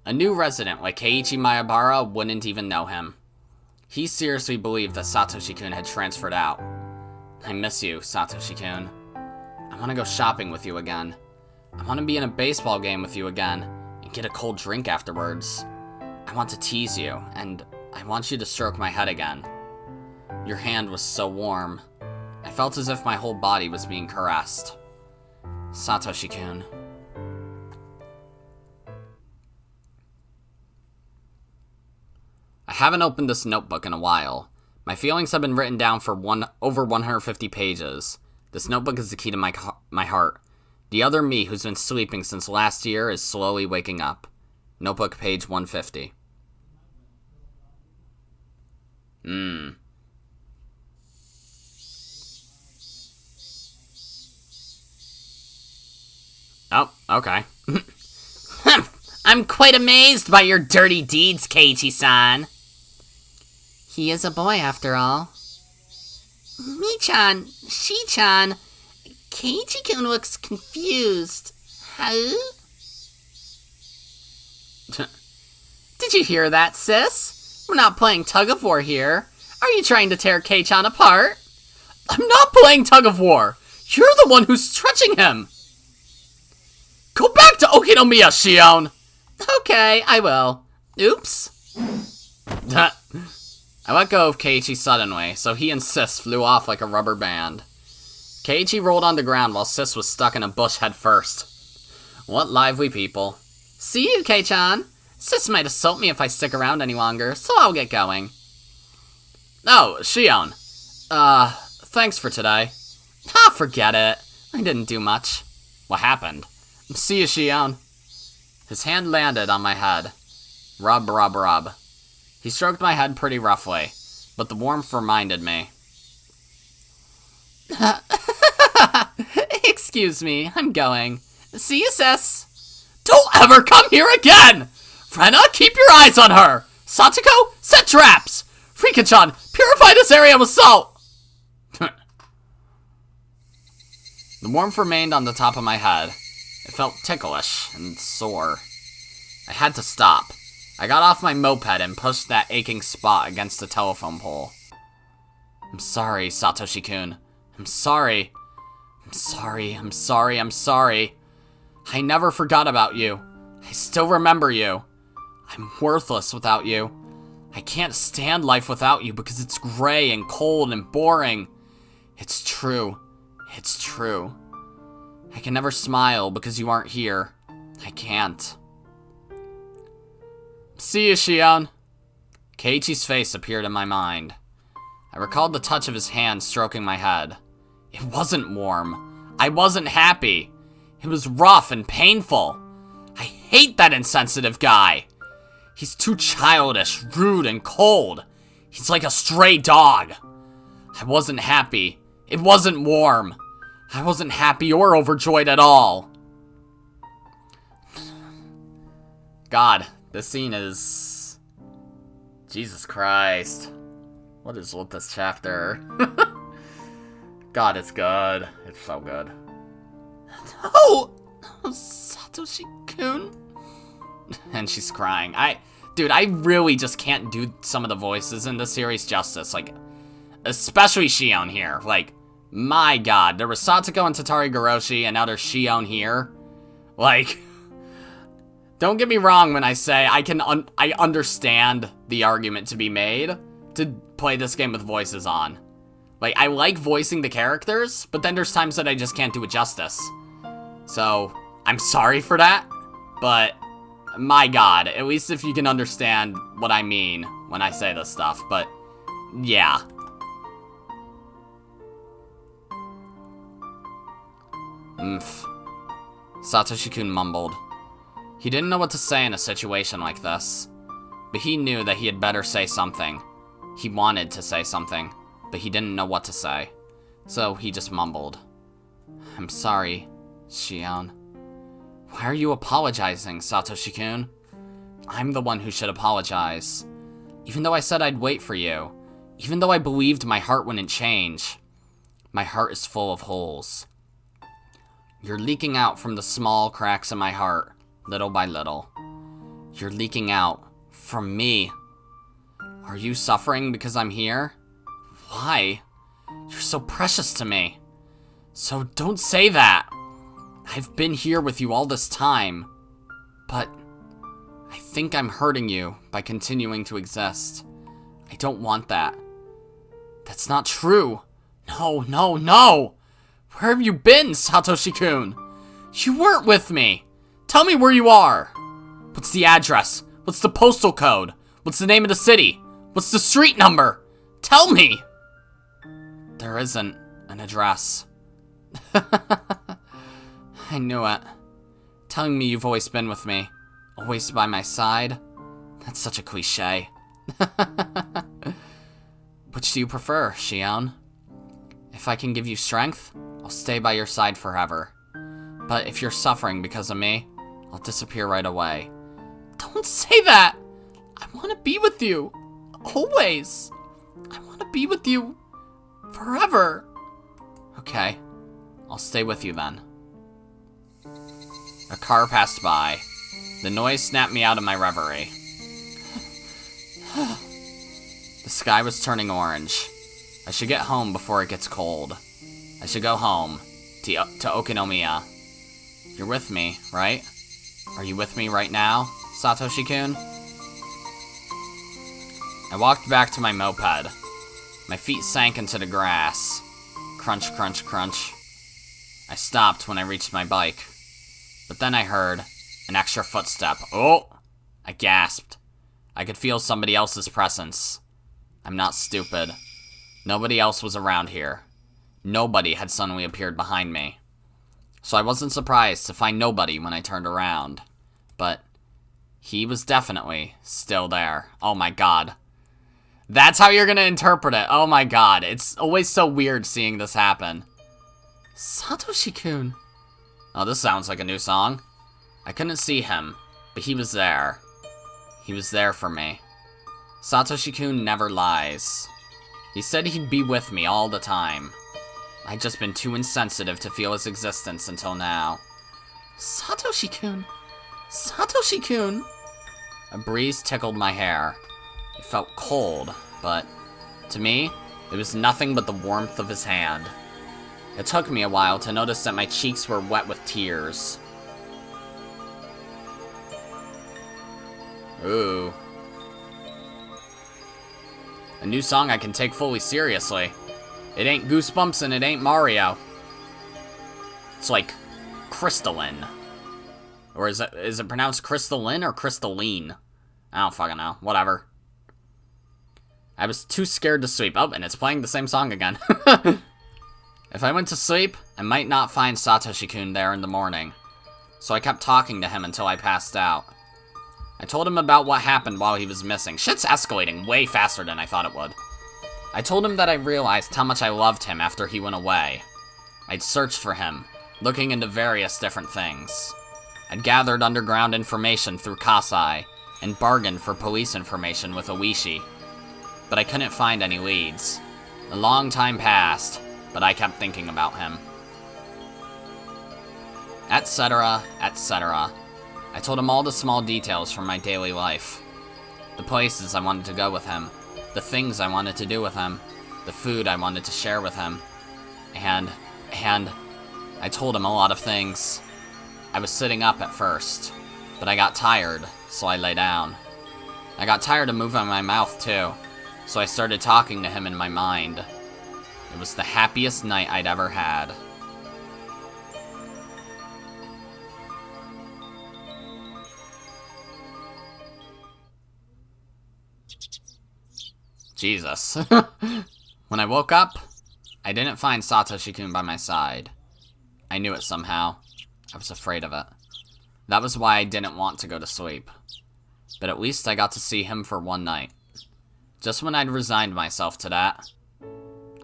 A new resident like Keiichi Maebara wouldn't even know him. He seriously believed that Satoshi-kun had transferred out. I miss you, Satoshi-kun. I want to go shopping with you again. I want to be in a baseball game with you again and get a cold drink afterwards. I want to tease you, and I want you to stroke my head again. Your hand was so warm. I felt as if my whole body was being caressed. Satoshi-kun. I haven't opened this notebook in a while. My feelings have been written down for over 150 pages. This notebook is the key to my heart. The other me who's been sleeping since last year is slowly waking up. Notebook page 150. Oh, okay. I'm quite amazed by your dirty deeds, Keiichi-san. He is a boy, after all. Mi-chan, Shi-chan, Keiichi-kun looks confused. Huh? Did you hear that, sis? We're not playing tug-of-war here. Are you trying to tear Kei-chan apart? I'm not playing tug-of-war. You're the one who's stretching him. Go back to Okinomiya, Shion. Okay, I will. Oops. I let go of Keiichi suddenly, so he and Sis flew off like a rubber band. Keiichi rolled on the ground while Sis was stuck in a bush head first. What lively people. See you, Kei-chan. Sis might assault me if I stick around any longer, so I'll get going. Oh, Shion. Thanks for today. Ah, forget it. I didn't do much. What happened? See you, Shion. His hand landed on my head. Rub, rub, rub. He stroked my head pretty roughly, but the warmth reminded me. Excuse me, I'm going. See you, sis. Don't ever come here again! Frenna, keep your eyes on her! Satoko, set traps! Rika-chan, purify this area with salt! The warmth remained on the top of my head. It felt ticklish and sore. I had to stop. I got off my moped and pushed that aching spot against the telephone pole. I'm sorry, Satoshi-kun. I'm sorry. I'm sorry, I'm sorry, I'm sorry. I never forgot about you. I still remember you. I'm worthless without you. I can't stand life without you because it's gray and cold and boring. It's true. It's true. I can never smile because you aren't here. I can't. See you, Shion. Keiichi's face appeared in my mind. I recalled the touch of his hand stroking my head. It wasn't warm. I wasn't happy. It was rough and painful. I hate that insensitive guy. He's too childish, rude, and cold. He's like a stray dog. I wasn't happy. It wasn't warm. I wasn't happy or overjoyed at all. God, this scene is... Jesus Christ. What is with this chapter? God, it's good. It's so good. Oh! Satoshi-kun. And she's crying. Dude, I really just can't do some of the voices in this series justice. Like, especially Shion here. Like, my God. There was Satoko and Tatari Goroshi, and now there's Shion here. Like, don't get me wrong when I say I understand the argument to be made to play this game with voices on. Like, I like voicing the characters, but then there's times that I just can't do it justice. So, I'm sorry for that, but my God, at least if you can understand what I mean when I say this stuff, but yeah. Satoshi-kun mumbled. He didn't know what to say in a situation like this, but he knew that he had better say something. He wanted to say something, but he didn't know what to say, so he just mumbled. I'm sorry, Shion. Why are you apologizing, Satoshi-kun? I'm the one who should apologize. Even though I said I'd wait for you, even though I believed my heart wouldn't change, my heart is full of holes. You're leaking out from the small cracks in my heart, little by little. You're leaking out from me. Are you suffering because I'm here? Why? You're so precious to me. So don't say that. I've been here with you all this time, but I think I'm hurting you by continuing to exist. I don't want that. That's not true. No, no, no! Where have you been, Satoshi-kun? You weren't with me. Tell me where you are. What's the address? What's the postal code? What's the name of the city? What's the street number? Tell me! There isn't an address. I knew it. Telling me you've always been with me, always by my side, that's such a cliche. Which do you prefer, Shion? If I can give you strength, I'll stay by your side forever. But if you're suffering because of me, I'll disappear right away. Don't say that! I want to be with you. Always. I want to be with you forever. Okay, I'll stay with you then. A car passed by. The noise snapped me out of my reverie. The sky was turning orange. I should get home before it gets cold. I should go home to Okinomiya. You're with me, right? Are you with me right now, Satoshi-kun? I walked back to my moped. My feet sank into the grass. Crunch, crunch, crunch. I stopped when I reached my bike. But then I heard an extra footstep. Oh! I gasped. I could feel somebody else's presence. I'm not stupid. Nobody else was around here. Nobody had suddenly appeared behind me. So I wasn't surprised to find nobody when I turned around. But he was definitely still there. Oh my god. That's how you're gonna interpret it. Oh my god. It's always so weird seeing this happen. Satoshi-kun. Oh, this sounds like a new song. I couldn't see him, but he was there. He was there for me. Satoshi-kun never lies. He said he'd be with me all the time. I'd just been too insensitive to feel his existence until now. Satoshi-kun. Satoshi-kun. A breeze tickled my hair. It felt cold, but to me, it was nothing but the warmth of his hand. It took me a while to notice that my cheeks were wet with tears. Ooh. A new song I can take fully seriously. It ain't Goosebumps and it ain't Mario. It's like crystalline. Or is it pronounced crystalline or crystalline? I don't fucking know. Whatever. I was too scared to sleep. Oh, and it's playing the same song again. If I went to sleep, I might not find Satoshi-kun there in the morning. So I kept talking to him until I passed out. I told him about what happened while he was missing. Shit's escalating way faster than I thought it would. I told him that I realized how much I loved him after he went away. I'd searched for him, looking into various different things. I'd gathered underground information through Kasai, and bargained for police information with Oishi. But I couldn't find any leads. A long time passed, but I kept thinking about him. Etc., etc. I told him all the small details from my daily life. The places I wanted to go with him. The things I wanted to do with him. The food I wanted to share with him. And I told him a lot of things. I was sitting up at first, but I got tired, so I lay down. I got tired of moving my mouth too, so I started talking to him in my mind. It was the happiest night I'd ever had. Jesus. When I woke up, I didn't find Satoshi-kun by my side. I knew it somehow. I was afraid of it. That was why I didn't want to go to sleep. But at least I got to see him for one night. Just when I'd resigned myself to that,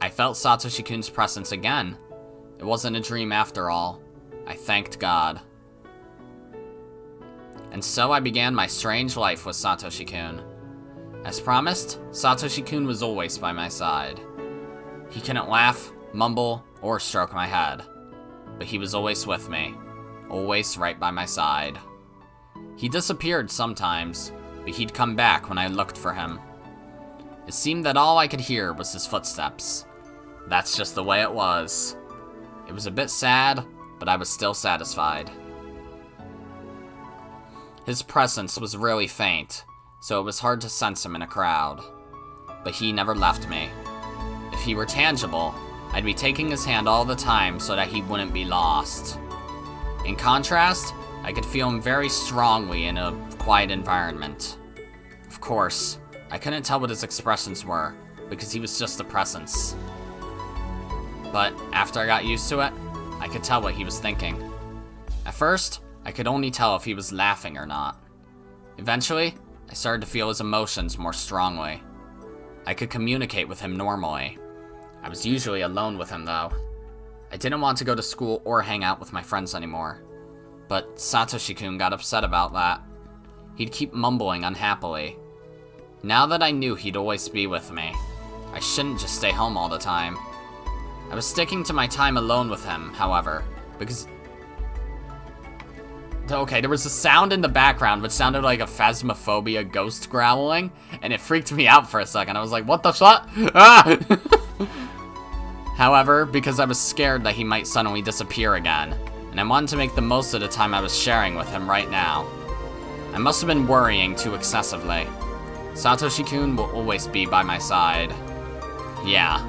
I felt Satoshi-kun's presence again. It wasn't a dream after all. I thanked God. And so I began my strange life with Satoshi-kun. As promised, Satoshi-kun was always by my side. He couldn't laugh, mumble, or stroke my head. But he was always with me. Always right by my side. He disappeared sometimes, but he'd come back when I looked for him. It seemed that all I could hear was his footsteps. That's just the way it was. It was a bit sad, but I was still satisfied. His presence was really faint, so it was hard to sense him in a crowd. But he never left me. If he were tangible, I'd be taking his hand all the time so that he wouldn't be lost. In contrast, I could feel him very strongly in a quiet environment. Of course, I couldn't tell what his expressions were, because he was just a presence. But after I got used to it, I could tell what he was thinking. At first, I could only tell if he was laughing or not. Eventually, I started to feel his emotions more strongly. I could communicate with him normally. I was usually alone with him though. I didn't want to go to school or hang out with my friends anymore. But Satoshi-kun got upset about that. He'd keep mumbling unhappily. Now that I knew he'd always be with me, I shouldn't just stay home all the time. I was sticking to my time alone with him, however, because... Okay, there was a sound in the background which sounded like a Phasmophobia ghost growling, and it freaked me out for a second. I was like, what the fuck? Ah! However, because I was scared that he might suddenly disappear again, and I wanted to make the most of the time I was sharing with him right now. I must have been worrying too excessively. Satoshi-kun will always be by my side. Yeah,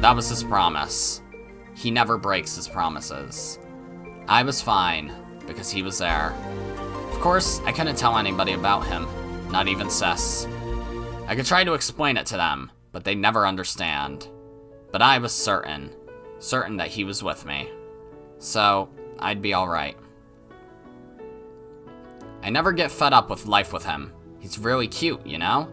that was his promise. He never breaks his promises. I was fine, because he was there. Of course, I couldn't tell anybody about him, not even Sis. I could try to explain it to them, but they'd never understand. But I was certain that he was with me. So, I'd be alright. I never get fed up with life with him. He's really cute, you know?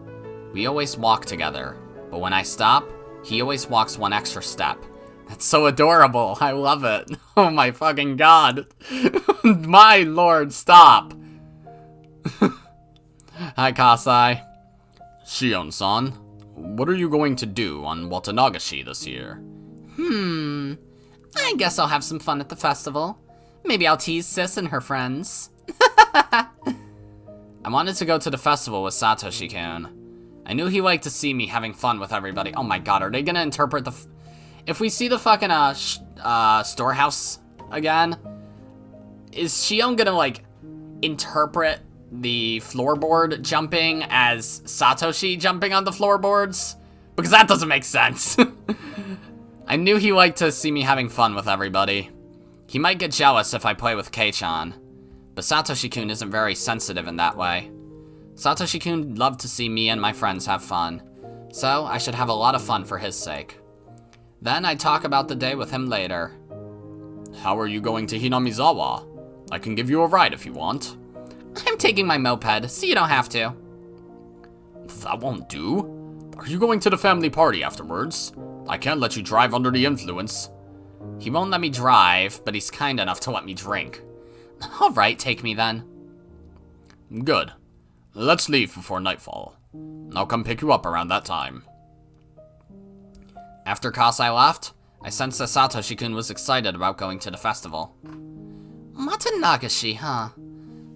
We always walk together, but when I stop, he always walks one extra step. That's so adorable. I love it. Oh my fucking god. My lord, stop. Hi, Kasai. Shion-san, what are you going to do on Watanagashi this year? I guess I'll have some fun at the festival. Maybe I'll tease Sis and her friends. I wanted to go to the festival with Satoshi-kun. I knew he liked to see me having fun with everybody. Oh my god, are they gonna interpret the... If we see the fucking, Storehouse again, is Shion gonna, like, interpret the floorboard jumping as Satoshi jumping on the floorboards? Because that doesn't make sense. I knew he liked to see me having fun with everybody. He might get jealous if I play with Kei-chan, but Satoshi-kun isn't very sensitive in that way. Satoshi-kun loved to see me and my friends have fun, so I should have a lot of fun for his sake. Then I'd talk about the day with him later. How are you going to Hinamizawa? I can give you a ride if you want. I'm taking my moped, so you don't have to. That won't do. Are you going to the family party afterwards? I can't let you drive under the influence. He won't let me drive, but he's kind enough to let me drink. Alright, take me then. Good. Let's leave before nightfall. I'll come pick you up around that time. After Kasai left, I sensed that Satoshi-kun was excited about going to the festival. Watanagashi, huh?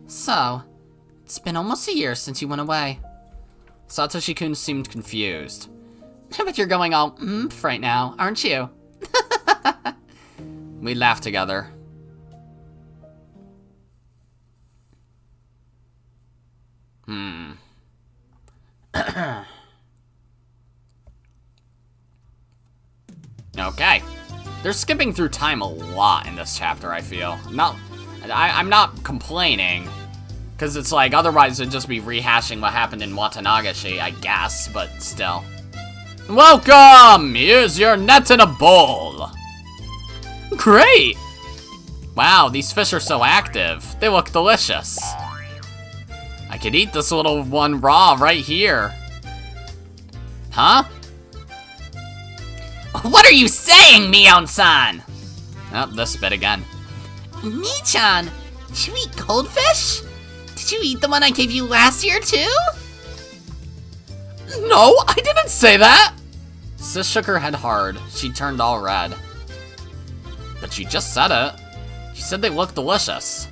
So, it's been almost a year since you went away. Satoshi-kun seemed confused. But you're going all right now, aren't you? We laughed together. Okay. They're skipping through time a lot in this chapter, I feel. I'm not complaining, because it's like, otherwise it'd just be rehashing what happened in Watanagashi, I guess, but still. Welcome! Here's your net in a bowl! Great! Wow, these fish are so active. They look delicious. I could eat this little one raw right here. Huh? What are you saying, Mion-san? Oh, this bit again. Mi-chan, did you eat goldfish? Did you eat the one I gave you last year, too? No, I didn't say that! Sis shook her head hard. She turned all red. But she just said it. She said they look delicious.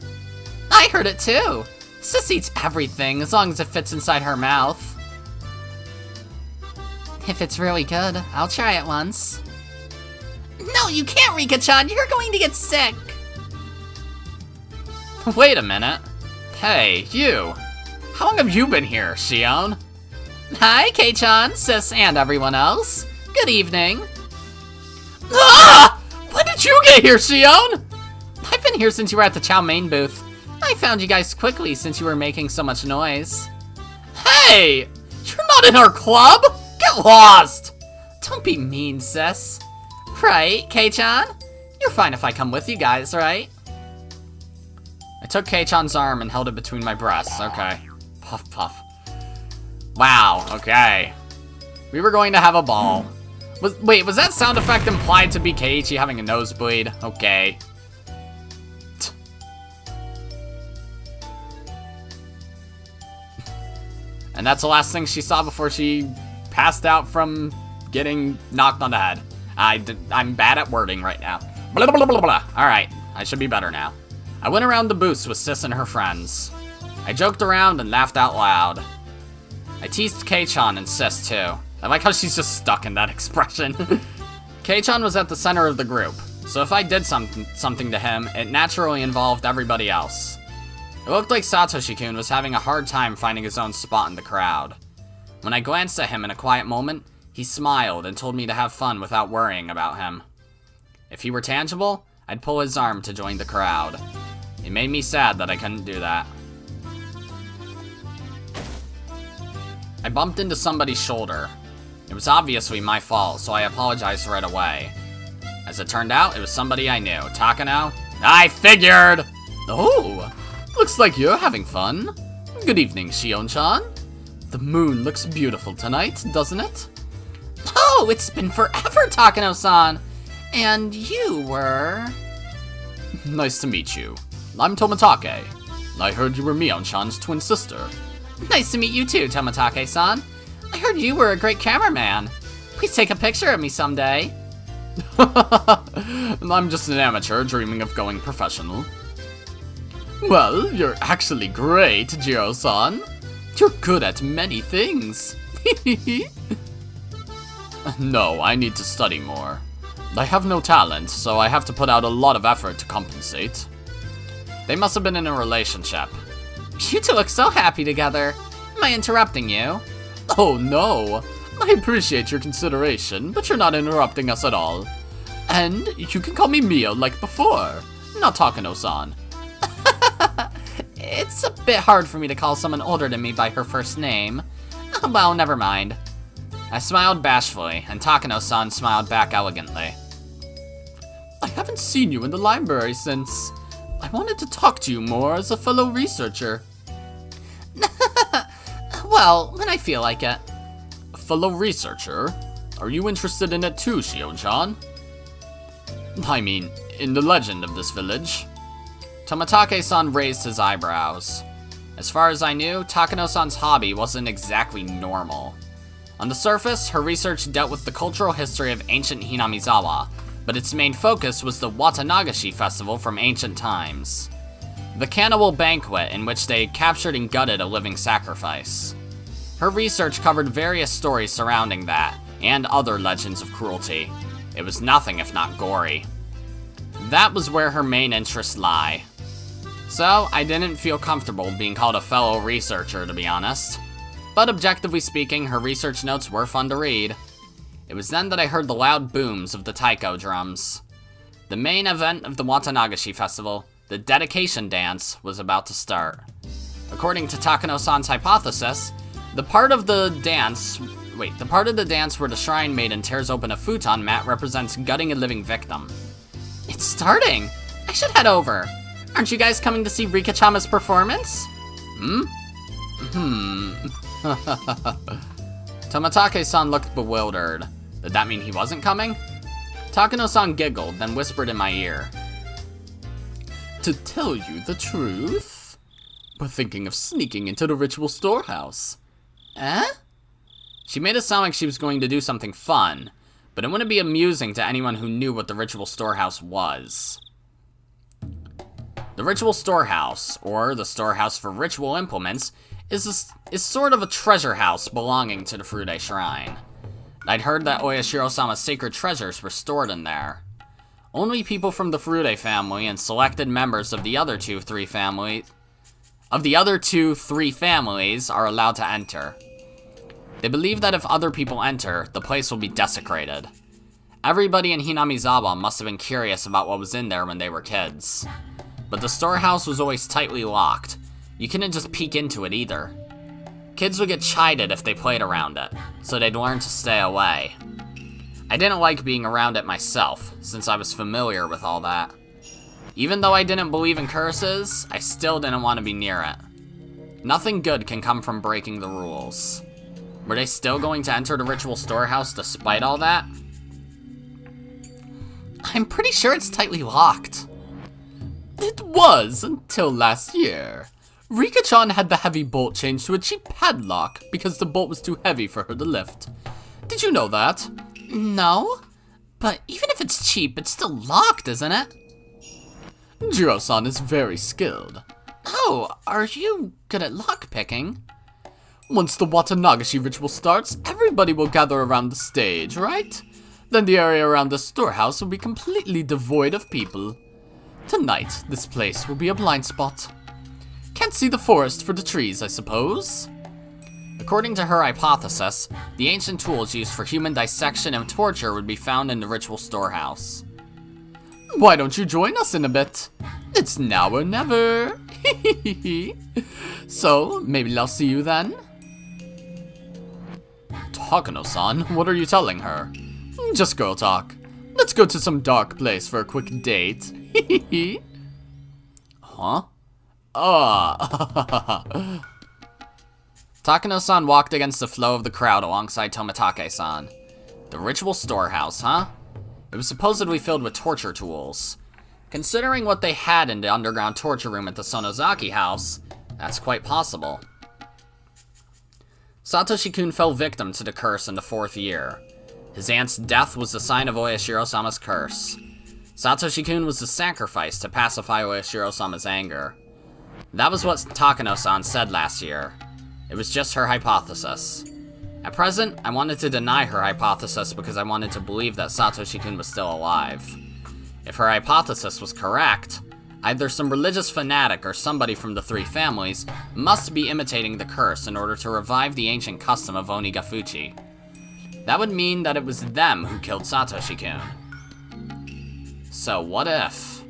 I heard it, too. Sis eats everything, as long as it fits inside her mouth. If it's really good, I'll try it once. No, you can't, Rika-chan. You're going to get sick. Wait a minute. Hey, you. How long have you been here, Shion? Hi, Kei-chan, Sis, and everyone else. Good evening. Ah! When did you get here, Shion? I've been here since you were at the chow mein booth. I found you guys quickly since you were making so much noise. Hey! You're not in our club! Get lost! Don't be mean, Sis. Right, Kei-chan? You're fine if I come with you guys, right? I took Kei-chan's arm and held it between my breasts. Okay. Puff, puff. Wow, okay. We were going to have a ball. Wait, was that sound effect implied to be Keiichi having a nosebleed? Okay. And that's the last thing she saw before she passed out from getting knocked on the head. I'm bad at wording right now. Blah, blah, blah, blah, blah. Alright, I should be better now. I went around the booths with Sis and her friends. I joked around and laughed out loud. I teased Kei-chan and Sis too. I like how she's just stuck in that expression. Kei-chan was at the center of the group, so if I did something to him, it naturally involved everybody else. It looked like Satoshi-kun was having a hard time finding his own spot in the crowd. When I glanced at him in a quiet moment, he smiled and told me to have fun without worrying about him. If he were tangible, I'd pull his arm to join the crowd. It made me sad that I couldn't do that. I bumped into somebody's shoulder. It was obviously my fault, so I apologized right away. As it turned out, it was somebody I knew. Takano? I figured! Oh, looks like you're having fun. Good evening, Shion-chan. The moon looks beautiful tonight, doesn't it? Oh, it's been forever, Takano-san. And you were... Nice to meet you. I'm Tomatake. I heard you were Mion-chan's twin sister. Nice to meet you too, Tomatake-san. I heard you were a great cameraman. Please take a picture of me someday. I'm just an amateur dreaming of going professional. Well, you're actually great, Jiro-san. You're good at many things. No, I need to study more. I have no talent, so I have to put out a lot of effort to compensate. They must have been in a relationship. You two look so happy together. Am I interrupting you? Oh no, I appreciate your consideration, but you're not interrupting us at all. And you can call me Mio like before, not Takano-san. It's a bit hard for me to call someone older than me by her first name. Well, never mind. I smiled bashfully, and Takano-san smiled back elegantly. I haven't seen you in the library since... I wanted to talk to you more as a fellow researcher. Well, when I feel like it. A fellow researcher? Are you interested in it too, Shion-chan? I mean, in the legend of this village. Tomatake-san raised his eyebrows. As far as I knew, Takano-san's hobby wasn't exactly normal. On the surface, her research dealt with the cultural history of ancient Hinamizawa, but its main focus was the Watanagashi festival from ancient times. The cannibal banquet in which they captured and gutted a living sacrifice. Her research covered various stories surrounding that, and other legends of cruelty. It was nothing if not gory. That was where her main interests lie. So, I didn't feel comfortable being called a fellow researcher, to be honest. But objectively speaking, her research notes were fun to read. It was then that I heard the loud booms of the taiko drums. The main event of the Watanagashi festival, the dedication dance, was about to start. According to Takano-san's hypothesis, the part of the dance where the shrine maiden tears open a futon mat represents gutting a living victim. It's starting! I should head over. Aren't you guys coming to see Rika-chama's performance? Tomatake-san looked bewildered. Did that mean he wasn't coming? Takano-san giggled, then whispered in my ear. To tell you the truth, we're thinking of sneaking into the ritual storehouse. Eh? She made it sound like she was going to do something fun, but it wouldn't be amusing to anyone who knew what the ritual storehouse was. The ritual storehouse, or the storehouse for ritual implements, is sort of a treasure house belonging to the Furude Shrine. I'd heard that Oyashiro-sama's sacred treasures were stored in there. Only people from the Furude family and selected members of the other two, three families are allowed to enter. They believe that if other people enter, the place will be desecrated. Everybody in Hinamizawa must have been curious about what was in there when they were kids. But the storehouse was always tightly locked. You couldn't just peek into it either. Kids would get chided if they played around it, so they'd learn to stay away. I didn't like being around it myself, since I was familiar with all that. Even though I didn't believe in curses, I still didn't want to be near it. Nothing good can come from breaking the rules. Were they still going to enter the ritual storehouse despite all that? I'm pretty sure it's tightly locked. It was until last year. Rika-chan had the heavy bolt changed to a cheap padlock because the bolt was too heavy for her to lift. Did you know that? No, but even if it's cheap, it's still locked, isn't it? Jiro-san is very skilled. Oh, are you good at lockpicking? Once the Watanagashi ritual starts, everybody will gather around the stage, right? Then the area around the storehouse will be completely devoid of people. Tonight, this place will be a blind spot. Can't see the forest for the trees, I suppose? According to her hypothesis, the ancient tools used for human dissection and torture would be found in the ritual storehouse. Why don't you join us in a bit? It's now or never. So, maybe I'll see you then? Takano-san, what are you telling her? Just girl talk. Let's go to some dark place for a quick date. Huh? Takano-san walked against the flow of the crowd alongside Tomitake-san. The ritual storehouse, huh? It was supposedly filled with torture tools. Considering what they had in the underground torture room at the Sonozaki house, that's quite possible. Satoshi-kun fell victim to the curse in the 4th year. His aunt's death was the sign of Oyashiro-sama's curse. Satoshi-kun was the sacrifice to pacify Oyashiro-sama's anger. That was what Takano-san said last year. It was just her hypothesis. At present, I wanted to deny her hypothesis because I wanted to believe that Satoshi-kun was still alive. If her hypothesis was correct, either some religious fanatic or somebody from the 3 families must be imitating the curse in order to revive the ancient custom of Onigafuchi. That would mean that it was them who killed Satoshi-kun. So what if?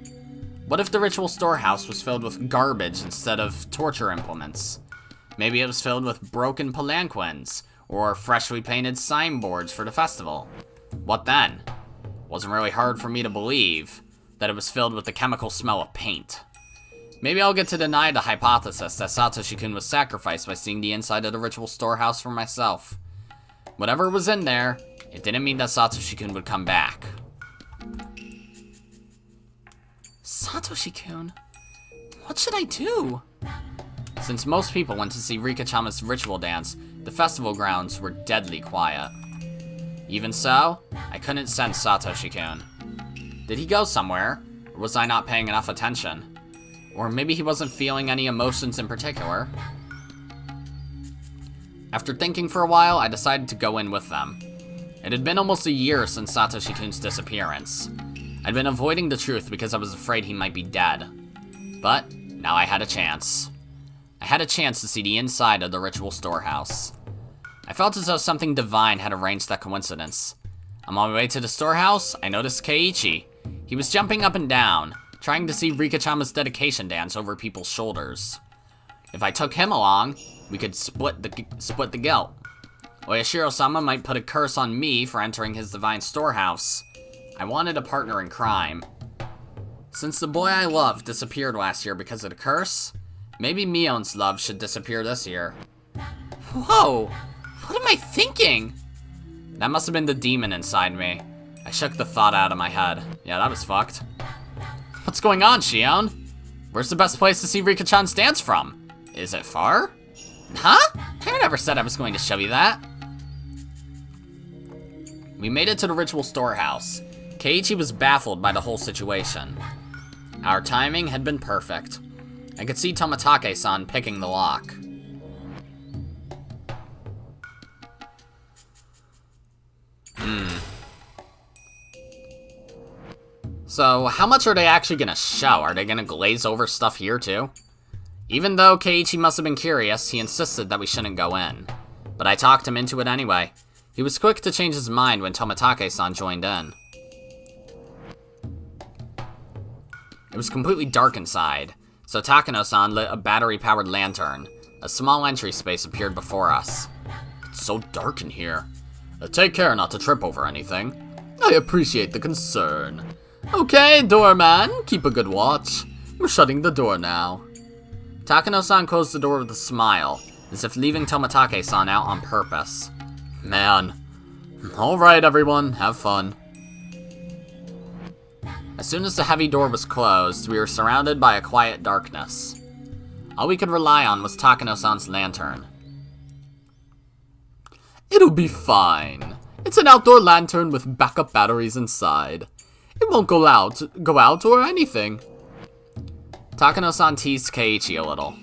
What if the ritual storehouse was filled with garbage instead of torture implements? Maybe it was filled with broken palanquins, or freshly painted signboards for the festival. What then? Wasn't really hard for me to believe that it was filled with the chemical smell of paint. Maybe I'll get to deny the hypothesis that Satoshi-kun was sacrificed by seeing the inside of the ritual storehouse for myself. Whatever was in there, it didn't mean that Satoshi-kun would come back. Satoshi-kun, what should I do? Since most people went to see Rika-chama's ritual dance, the festival grounds were deadly quiet. Even so, I couldn't sense Satoshi-kun. Did he go somewhere, or was I not paying enough attention? Or maybe he wasn't feeling any emotions in particular. After thinking for a while, I decided to go in with them. It had been almost a year since Satoshi-kun's disappearance. I'd been avoiding the truth because I was afraid he might be dead. But now I had a chance. I had a chance to see the inside of the ritual storehouse. I felt as though something divine had arranged that coincidence. On my way to the storehouse, I noticed Keiichi. He was jumping up and down, trying to see Rika-chama's dedication dance over people's shoulders. If I took him along, we could split the guilt. Oyashiro-sama might put a curse on me for entering his divine storehouse. I wanted a partner in crime. Since the boy I loved disappeared last year because of the curse, maybe Mion's love should disappear this year. Whoa, what am I thinking? That must have been the demon inside me. I shook the thought out of my head. Yeah, that was fucked. What's going on, Shion? Where's the best place to see Rika-chan's dance from? Is it far? Huh? I never said I was going to show you that. We made it to the ritual storehouse. Keiichi was baffled by the whole situation. Our timing had been perfect. I could see Tomitake-san picking the lock. So, how much are they actually gonna show? Are they gonna glaze over stuff here too? Even though Keiichi must have been curious, he insisted that we shouldn't go in. But I talked him into it anyway. He was quick to change his mind when Tomitake-san joined in. It was completely dark inside, so Takano-san lit a battery-powered lantern. A small entry space appeared before us. It's so dark in here. Take care not to trip over anything. I appreciate the concern. Okay, doorman, keep a good watch. We're shutting the door now. Takano-san closed the door with a smile, as if leaving Tomitake-san out on purpose. Man. Alright everyone, have fun. As soon as the heavy door was closed, we were surrounded by a quiet darkness. All we could rely on was Takano-san's lantern. It'll be fine. It's an outdoor lantern with backup batteries inside. It won't go out or anything. Takano-san teased Keiichi a little.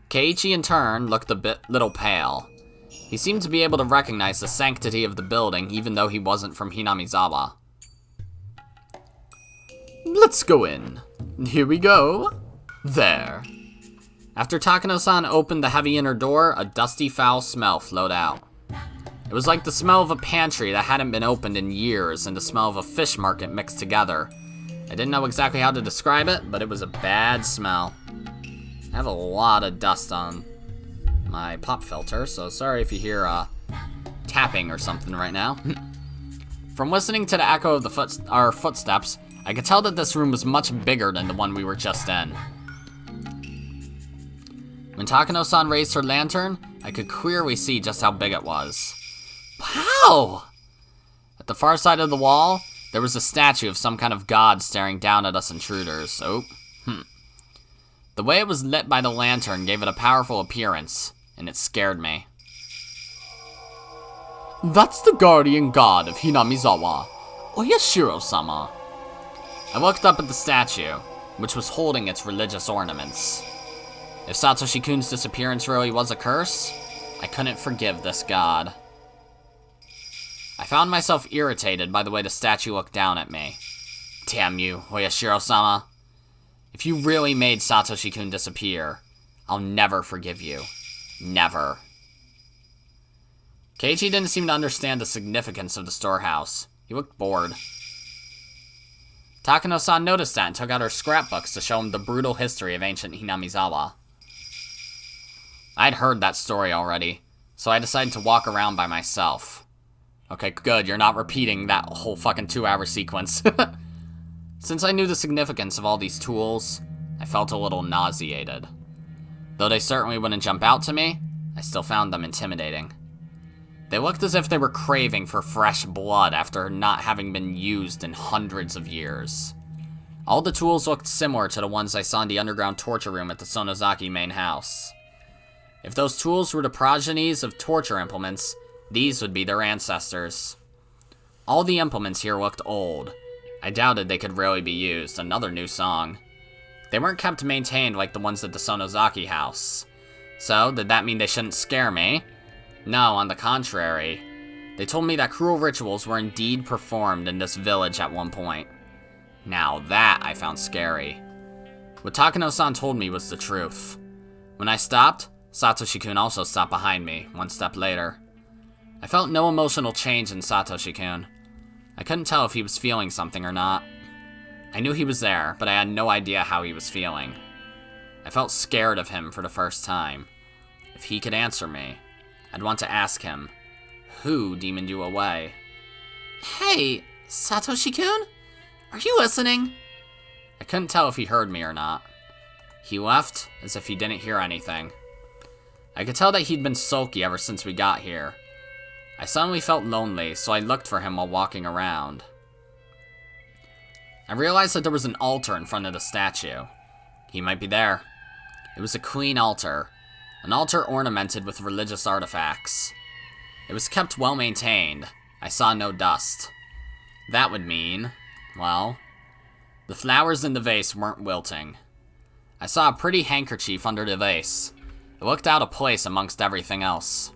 Keiichi, in turn, looked a little pale. He seemed to be able to recognize the sanctity of the building, even though he wasn't from Hinamizawa. Let's go in. Here we go. There. After Takano-san opened the heavy inner door, a dusty, foul smell flowed out. It was like the smell of a pantry that hadn't been opened in years and the smell of a fish market mixed together. I didn't know exactly how to describe it, but it was a bad smell. I have a lot of dust on my pop filter, so sorry if you hear tapping or something right now. From listening to the echo of our footsteps, I could tell that this room was much bigger than the one we were just in. When Takano-san raised her lantern, I could clearly see just how big it was. Wow! At the far side of the wall, there was a statue of some kind of god staring down at us intruders. The way it was lit by the lantern gave it a powerful appearance, and it scared me. That's the guardian god of Hinamizawa, Oyashiro-sama. I looked up at the statue, which was holding its religious ornaments. If Satoshi-kun's disappearance really was a curse, I couldn't forgive this god. I found myself irritated by the way the statue looked down at me. Damn you, Oyashiro-sama. If you really made Satoshi-kun disappear, I'll never forgive you. Never. Keiichi didn't seem to understand the significance of the storehouse. He looked bored. Takano-san noticed that and took out her scrapbooks to show him the brutal history of ancient Hinamizawa. I'd heard that story already, so I decided to walk around by myself. Okay, good, you're not repeating that whole fucking 2-hour sequence. Since I knew the significance of all these tools, I felt a little nauseated. Though they certainly wouldn't jump out to me, I still found them intimidating. They looked as if they were craving for fresh blood after not having been used in hundreds of years. All the tools looked similar to the ones I saw in the underground torture room at the Sonozaki main house. If those tools were the progenies of torture implements, these would be their ancestors. All the implements here looked old. I doubted they could really be used. Another new song. They weren't kept maintained like the ones at the Sonozaki house. So, did that mean they shouldn't scare me? No, on the contrary. They told me that cruel rituals were indeed performed in this village at one point. Now that I found scary. What Takano-san told me was the truth. When I stopped, Satoshi-kun also stopped behind me, one step later. I felt no emotional change in Satoshi-kun. I couldn't tell if he was feeling something or not. I knew he was there, but I had no idea how he was feeling. I felt scared of him for the first time. If he could answer me, I'd want to ask him, who demoned you away? Hey, Satoshi-kun? Are you listening? I couldn't tell if he heard me or not. He left as if he didn't hear anything. I could tell that he'd been sulky ever since we got here. I suddenly felt lonely, so I looked for him while walking around. I realized that there was an altar in front of the statue. He might be there. It was a clean altar. An altar ornamented with religious artifacts. It was kept well maintained. I saw no dust. That would mean, well, the flowers in the vase weren't wilting. I saw a pretty handkerchief under the vase. It looked out of place amongst everything else.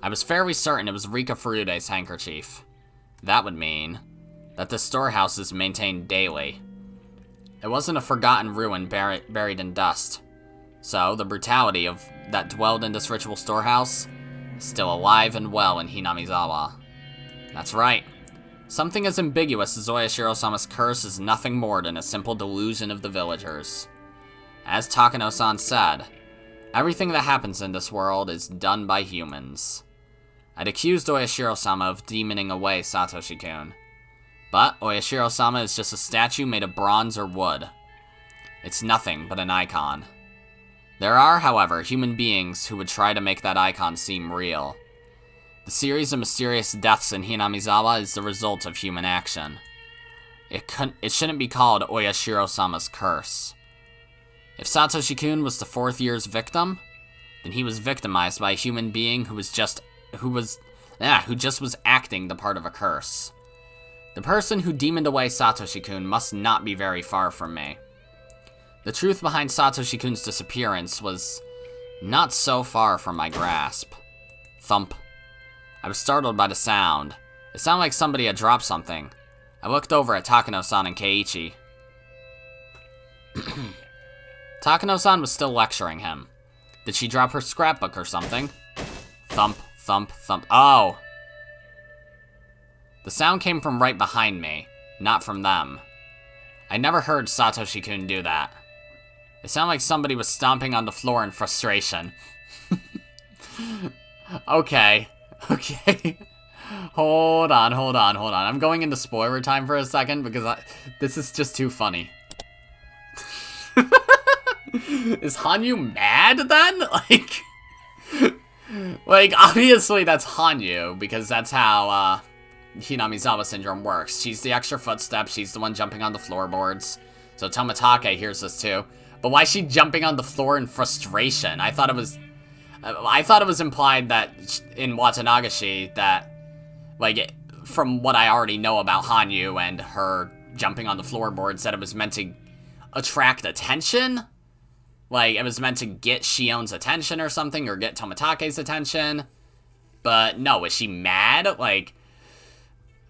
I was fairly certain it was Rika Furude's handkerchief. That would mean that the storehouse is maintained daily. It wasn't a forgotten ruin buried in dust. So, the brutality of that dwelled in this ritual storehouse is still alive and well in Hinamizawa. That's right. Something as ambiguous as Oyashiro-sama's curse is nothing more than a simple delusion of the villagers. As Takano-san said, everything that happens in this world is done by humans. I'd accused Oyashiro-sama of demoning away Satoshi-kun. But Oyashiro-sama is just a statue made of bronze or wood. It's nothing but an icon. There are, however, human beings who would try to make that icon seem real. The series of mysterious deaths in Hinamizawa is the result of human action. It shouldn't be called Oyashiro-sama's curse. If Satoshi-kun was the 4th year's victim, then he was victimized by a human being who just was acting the part of a curse. The person who demoned away Satoshi-kun must not be very far from me. The truth behind Satoshi-kun's disappearance was not so far from my grasp. Thump. I was startled by the sound. It sounded like somebody had dropped something. I looked over at Takano-san and Keiichi. Takano-san was still lecturing him. Did she drop her scrapbook or something? Thump, thump, thump. Oh! The sound came from right behind me, not from them. I never heard Satoshi-kun do that. It sounded like somebody was stomping on the floor in frustration. Okay. Hold on. I'm going into spoiler time for a second because this is just too funny. Is Hanyu mad then? Like obviously that's Hanyu because that's how Hinamizawa syndrome works. She's the extra footstep, she's the one jumping on the floorboards. So Tomitake hears this too. But why is she jumping on the floor in frustration? I thought it was implied that in Watanagashi that, like, from what I already know about Hanyu and her jumping on the floorboards, that it was meant to attract attention. Like, it was meant to get Shion's attention or something, or get Tomitake's attention. But no, is she mad? Like,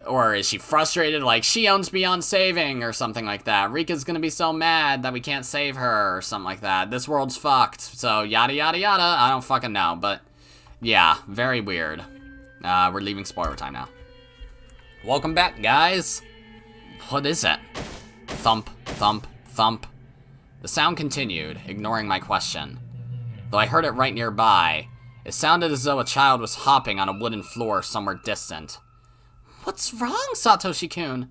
or is she frustrated, like, Shion's beyond saving, or something like that? Rika's gonna be so mad that we can't save her, or something like that. This world's fucked, so yada yada yada. I don't fucking know, but yeah, very weird. We're leaving spoiler time now. Welcome back, guys. What is it? Thump, thump, thump. The sound continued, ignoring my question. Though I heard it right nearby, it sounded as though a child was hopping on a wooden floor somewhere distant. What's wrong, Satoshi-kun?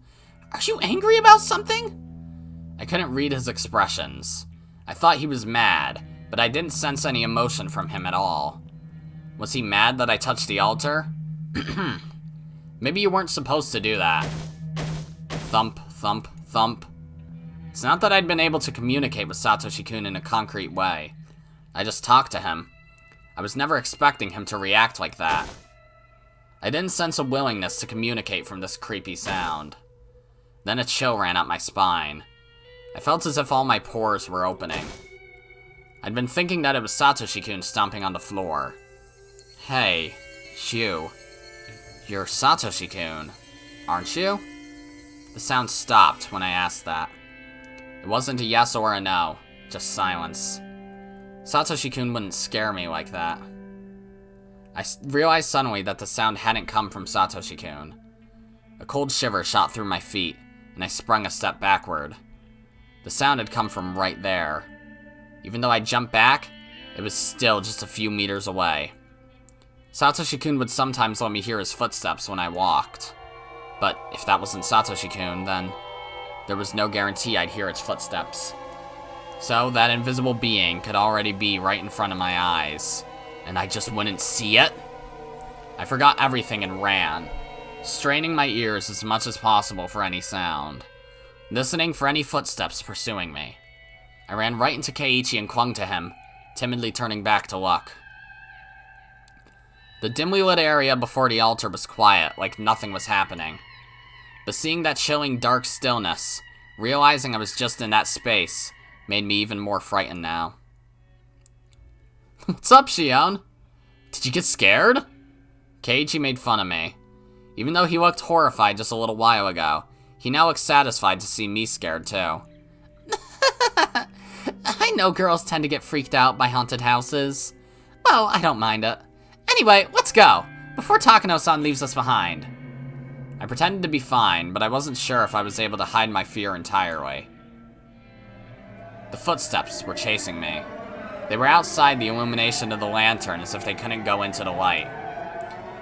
Are you angry about something? I couldn't read his expressions. I thought he was mad, but I didn't sense any emotion from him at all. Was he mad that I touched the altar? Maybe you weren't supposed to do that. Thump, thump, thump. It's not that I'd been able to communicate with Satoshi-kun in a concrete way. I just talked to him. I was never expecting him to react like that. I didn't sense a willingness to communicate from this creepy sound. Then a chill ran up my spine. I felt as if all my pores were opening. I'd been thinking that it was Satoshi-kun stomping on the floor. Hey, you. You're Satoshi-kun, aren't you? The sound stopped when I asked that. It wasn't a yes or a no, just silence. Satoshi-kun wouldn't scare me like that. I realized suddenly that the sound hadn't come from Satoshi-kun. A cold shiver shot through my feet, and I sprung a step backward. The sound had come from right there. Even though I jumped back, it was still just a few meters away. Satoshi-kun would sometimes let me hear his footsteps when I walked. But if that wasn't Satoshi-kun, then there was no guarantee I'd hear its footsteps. So that invisible being could already be right in front of my eyes, and I just wouldn't see it? I forgot everything and ran, straining my ears as much as possible for any sound, listening for any footsteps pursuing me. I ran right into Keiichi and clung to him, timidly turning back to look. The dimly lit area before the altar was quiet, like nothing was happening. But seeing that chilling dark stillness, realizing I was just in that space, made me even more frightened now. What's up, Shion? Did you get scared? Keiichi made fun of me. Even though he looked horrified just a little while ago, he now looked satisfied to see me scared too. I know girls tend to get freaked out by haunted houses. Well, I don't mind it. Anyway, let's go, before Takano-san leaves us behind. I pretended to be fine, but I wasn't sure if I was able to hide my fear entirely. The footsteps were chasing me. They were outside the illumination of the lantern as if they couldn't go into the light.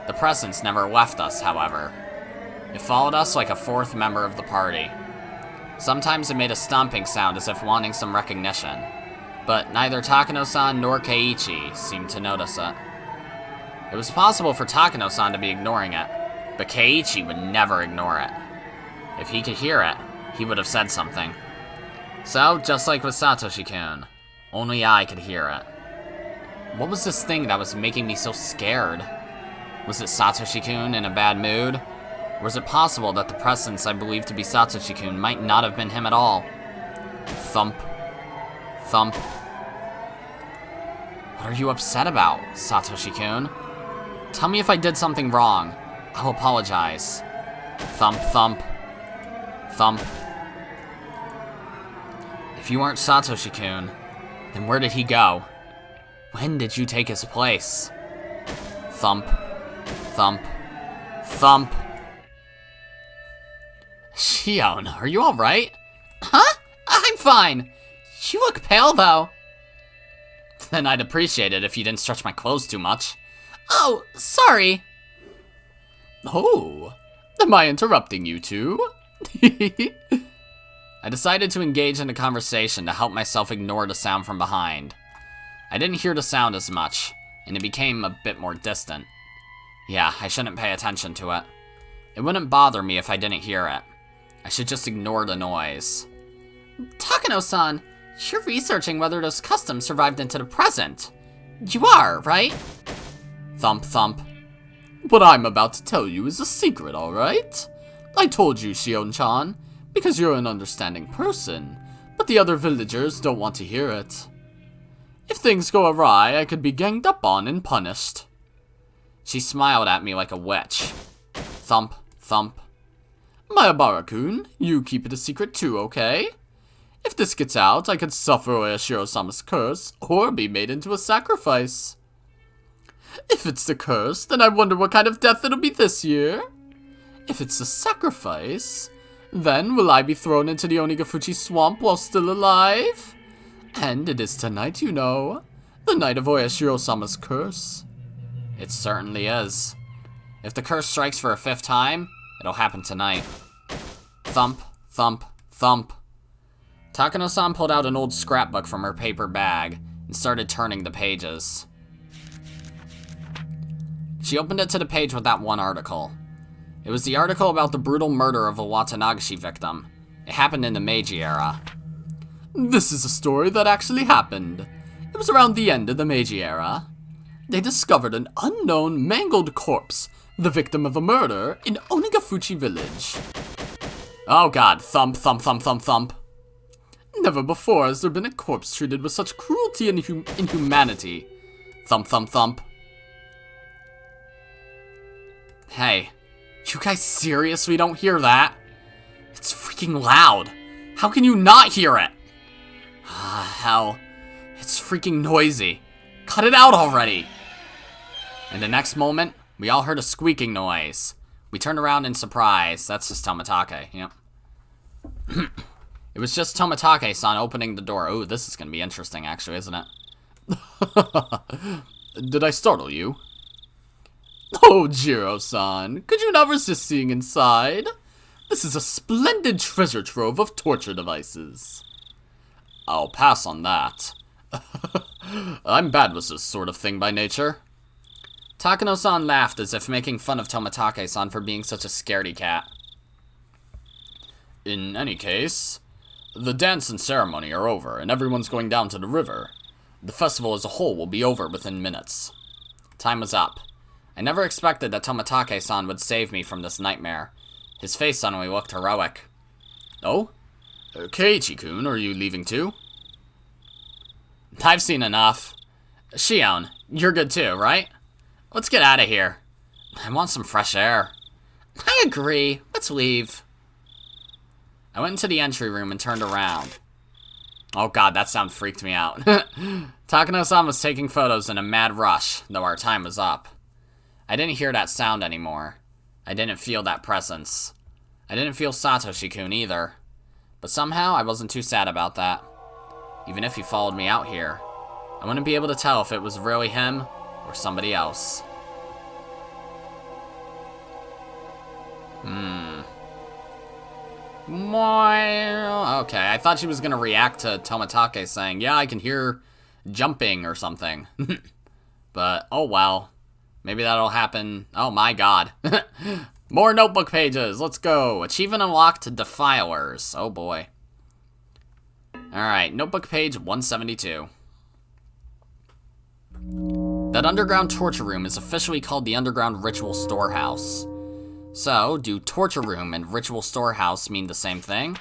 The presence never left us, however. It followed us like a fourth member of the party. Sometimes it made a stomping sound as if wanting some recognition, but neither Takano-san nor Keiichi seemed to notice it. It was possible for Takano-san to be ignoring it, but Keiichi would never ignore it. If he could hear it, he would have said something. So, just like with Satoshi-kun, only I could hear it. What was this thing that was making me so scared? Was it Satoshi-kun in a bad mood? Or was it possible that the presence I believed to be Satoshi-kun might not have been him at all? Thump. Thump. What are you upset about, Satoshi-kun? Tell me if I did something wrong. I'll apologize. Thump, thump. Thump. If you aren't Satoshi-kun, then where did he go? When did you take his place? Thump. Thump. Thump. Shion, are you alright? Huh? I'm fine. You look pale, though. Then I'd appreciate it if you didn't stretch my clothes too much. Oh, sorry. Oh, am I interrupting you two? I decided to engage in a conversation to help myself ignore the sound from behind. I didn't hear the sound as much, and it became a bit more distant. Yeah, I shouldn't pay attention to it. It wouldn't bother me if I didn't hear it. I should just ignore the noise. Takano-san, you're researching whether those customs survived into the present. You are, right? Thump, thump. What I'm about to tell you is a secret, alright? I told you, Shion-chan, because you're an understanding person, but the other villagers don't want to hear it. If things go awry, I could be ganged up on and punished. She smiled at me like a witch. Thump, thump. Mayabara-kun, you keep it a secret too, okay? If this gets out, I could suffer Oyashiro-sama's curse, or be made into a sacrifice. If it's the curse, then I wonder what kind of death it'll be this year. If it's a sacrifice, then will I be thrown into the Onigafuchi swamp while still alive? And it is tonight, you know. The night of Oyashiro-sama's curse. It certainly is. If the curse strikes for a 5th time, it'll happen tonight. Thump, thump, thump. Takano-san pulled out an old scrapbook from her paper bag and started turning the pages. She opened it to the page with that one article. It was the article about the brutal murder of a Watanagashi victim. It happened in the Meiji era. This is a story that actually happened. It was around the end of the Meiji era. They discovered an unknown mangled corpse, the victim of a murder, in Onigafuchi village. Oh god, thump, thump, thump, thump, thump. Never before has there been a corpse treated with such cruelty and inhumanity. Thump, thump, thump. Hey, you guys serious we don't hear that? It's freaking loud. How can you not hear it? Ah, hell. It's freaking noisy. Cut it out already. And the next moment, we all heard a squeaking noise. We turned around in surprise. That's just Tomitake, yep. It was just Tomitake-san opening the door. Oh, this is gonna be interesting, actually, isn't it? Did I startle you? Oh, Jiro-san, could you not resist seeing inside? This is a splendid treasure trove of torture devices. I'll pass on that. I'm bad with this sort of thing by nature. Takano-san laughed as if making fun of Tomitake-san for being such a scaredy cat. In any case, the dance and ceremony are over, and everyone's going down to the river. The festival as a whole will be over within minutes. Time was up. I never expected that Tomitake-san would save me from this nightmare. His face suddenly looked heroic. Oh? Keiichi-kun, are you leaving too? I've seen enough. Shion, you're good too, right? Let's get out of here. I want some fresh air. I agree. Let's leave. I went into the entry room and turned around. Oh god, that sound freaked me out. Takano-san was taking photos in a mad rush, though our time was up. I didn't hear that sound anymore. I didn't feel that presence. I didn't feel Satoshi-kun either. But somehow, I wasn't too sad about that. Even if he followed me out here, I wouldn't be able to tell if it was really him or somebody else. Okay, I thought she was gonna react to Tomitake saying, yeah, I can hear jumping or something. But, oh well. Maybe that'll happen. Oh my god. More notebook pages. Let's go. Achievement unlocked, Defilers. Oh boy. Alright, notebook page 172. That underground torture room is officially called the Underground Ritual Storehouse. So, do torture room and ritual storehouse mean the same thing?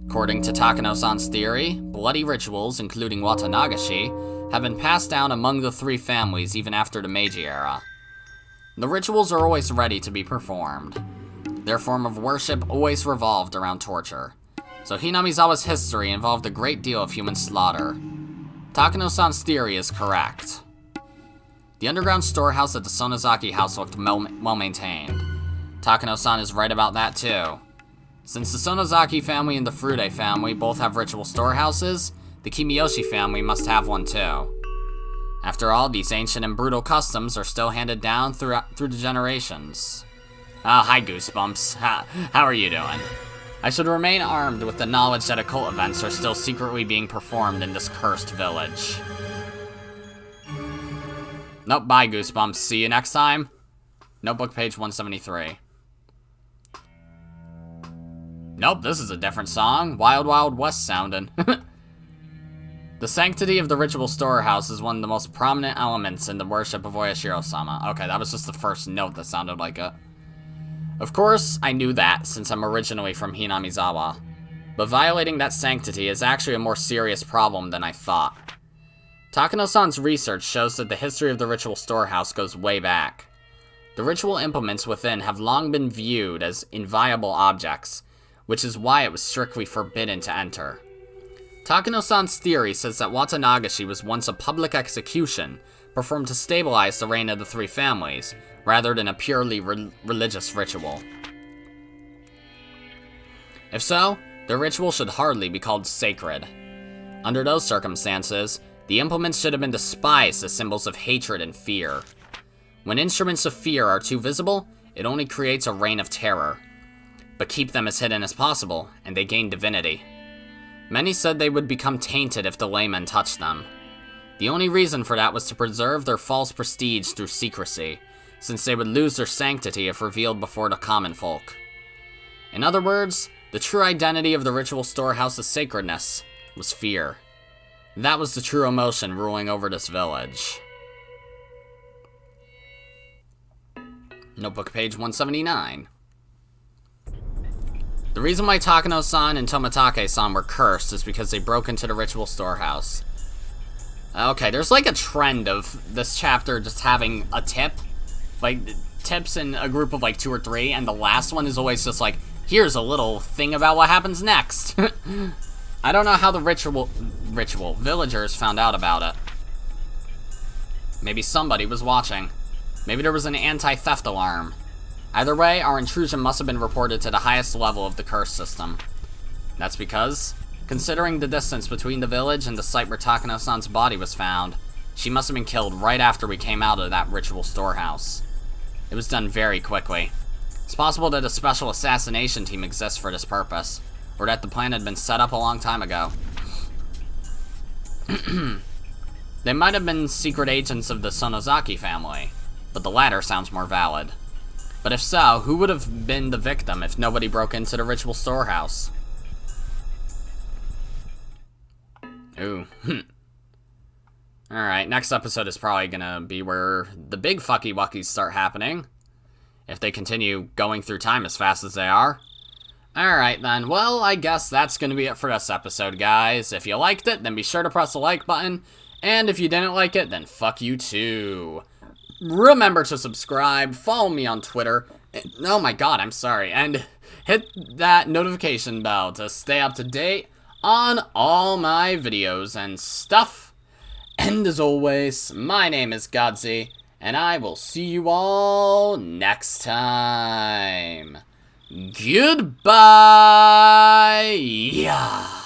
According to Takano-san's theory, bloody rituals, including Watanagashi, have been passed down among the three families even after the Meiji era. The rituals are always ready to be performed. Their form of worship always revolved around torture. So Hinamizawa's history involved a great deal of human slaughter. Takano-san's theory is correct. The underground storehouse at the Sonozaki house looked well-maintained. Takano-san is right about that too. Since the Sonozaki family and the Furude family both have ritual storehouses, the Kimiyoshi family must have one too. After all, these ancient and brutal customs are still handed down through the generations. Oh, hi Goosebumps. How are you doing? I should remain armed with the knowledge that occult events are still secretly being performed in this cursed village. Nope, bye Goosebumps. See you next time. Notebook page 173. Nope, this is a different song. Wild Wild West sounding. The sanctity of the ritual storehouse is one of the most prominent elements in the worship of Oyashiro-sama. Okay, that was just the first note that sounded like it. Of course, I knew that, since I'm originally from Hinamizawa. But violating that sanctity is actually a more serious problem than I thought. Takano-san's research shows that the history of the ritual storehouse goes way back. The ritual implements within have long been viewed as inviolable objects, which is why it was strictly forbidden to enter. Takano-san's theory says that Watanagashi was once a public execution, performed to stabilize the reign of the three families, rather than a purely religious ritual. If so, the ritual should hardly be called sacred. Under those circumstances, the implements should have been despised as symbols of hatred and fear. When instruments of fear are too visible, it only creates a reign of terror. But keep them as hidden as possible, and they gain divinity. Many said they would become tainted if the laymen touched them. The only reason for that was to preserve their false prestige through secrecy, since they would lose their sanctity if revealed before the common folk. In other words, the true identity of the ritual storehouse's sacredness was fear. That was the true emotion ruling over this village. Notebook page 179. The reason why Takano-san and Tomitake-san were cursed is because they broke into the ritual storehouse. Okay, there's like a trend of this chapter just having a tip. Like, tips in a group of like 2 or 3, and the last one is always just like, here's a little thing about what happens next. I don't know how the ritual villagers found out about it. Maybe somebody was watching. Maybe there was an anti-theft alarm. Either way, our intrusion must have been reported to the highest level of the curse system. That's because, considering the distance between the village and the site where Takano-san's body was found, she must have been killed right after we came out of that ritual storehouse. It was done very quickly. It's possible that a special assassination team exists for this purpose, or that the plan had been set up a long time ago. They might have been secret agents of the Sonozaki family, but the latter sounds more valid. But if so, who would have been the victim if nobody broke into the ritual storehouse? Ooh. Alright, next episode is probably gonna be where the big fucky wuckies start happening. If they continue going through time as fast as they are. Alright then, well, I guess that's gonna be it for this episode, guys. If you liked it, then be sure to press the like button. And if you didn't like it, then fuck you too. Remember to subscribe, follow me on Twitter, oh my god, I'm sorry, and hit that notification bell to stay up to date on all my videos and stuff. And as always, my name is Godzi, and I will see you all next time. Goodbye! Yeah.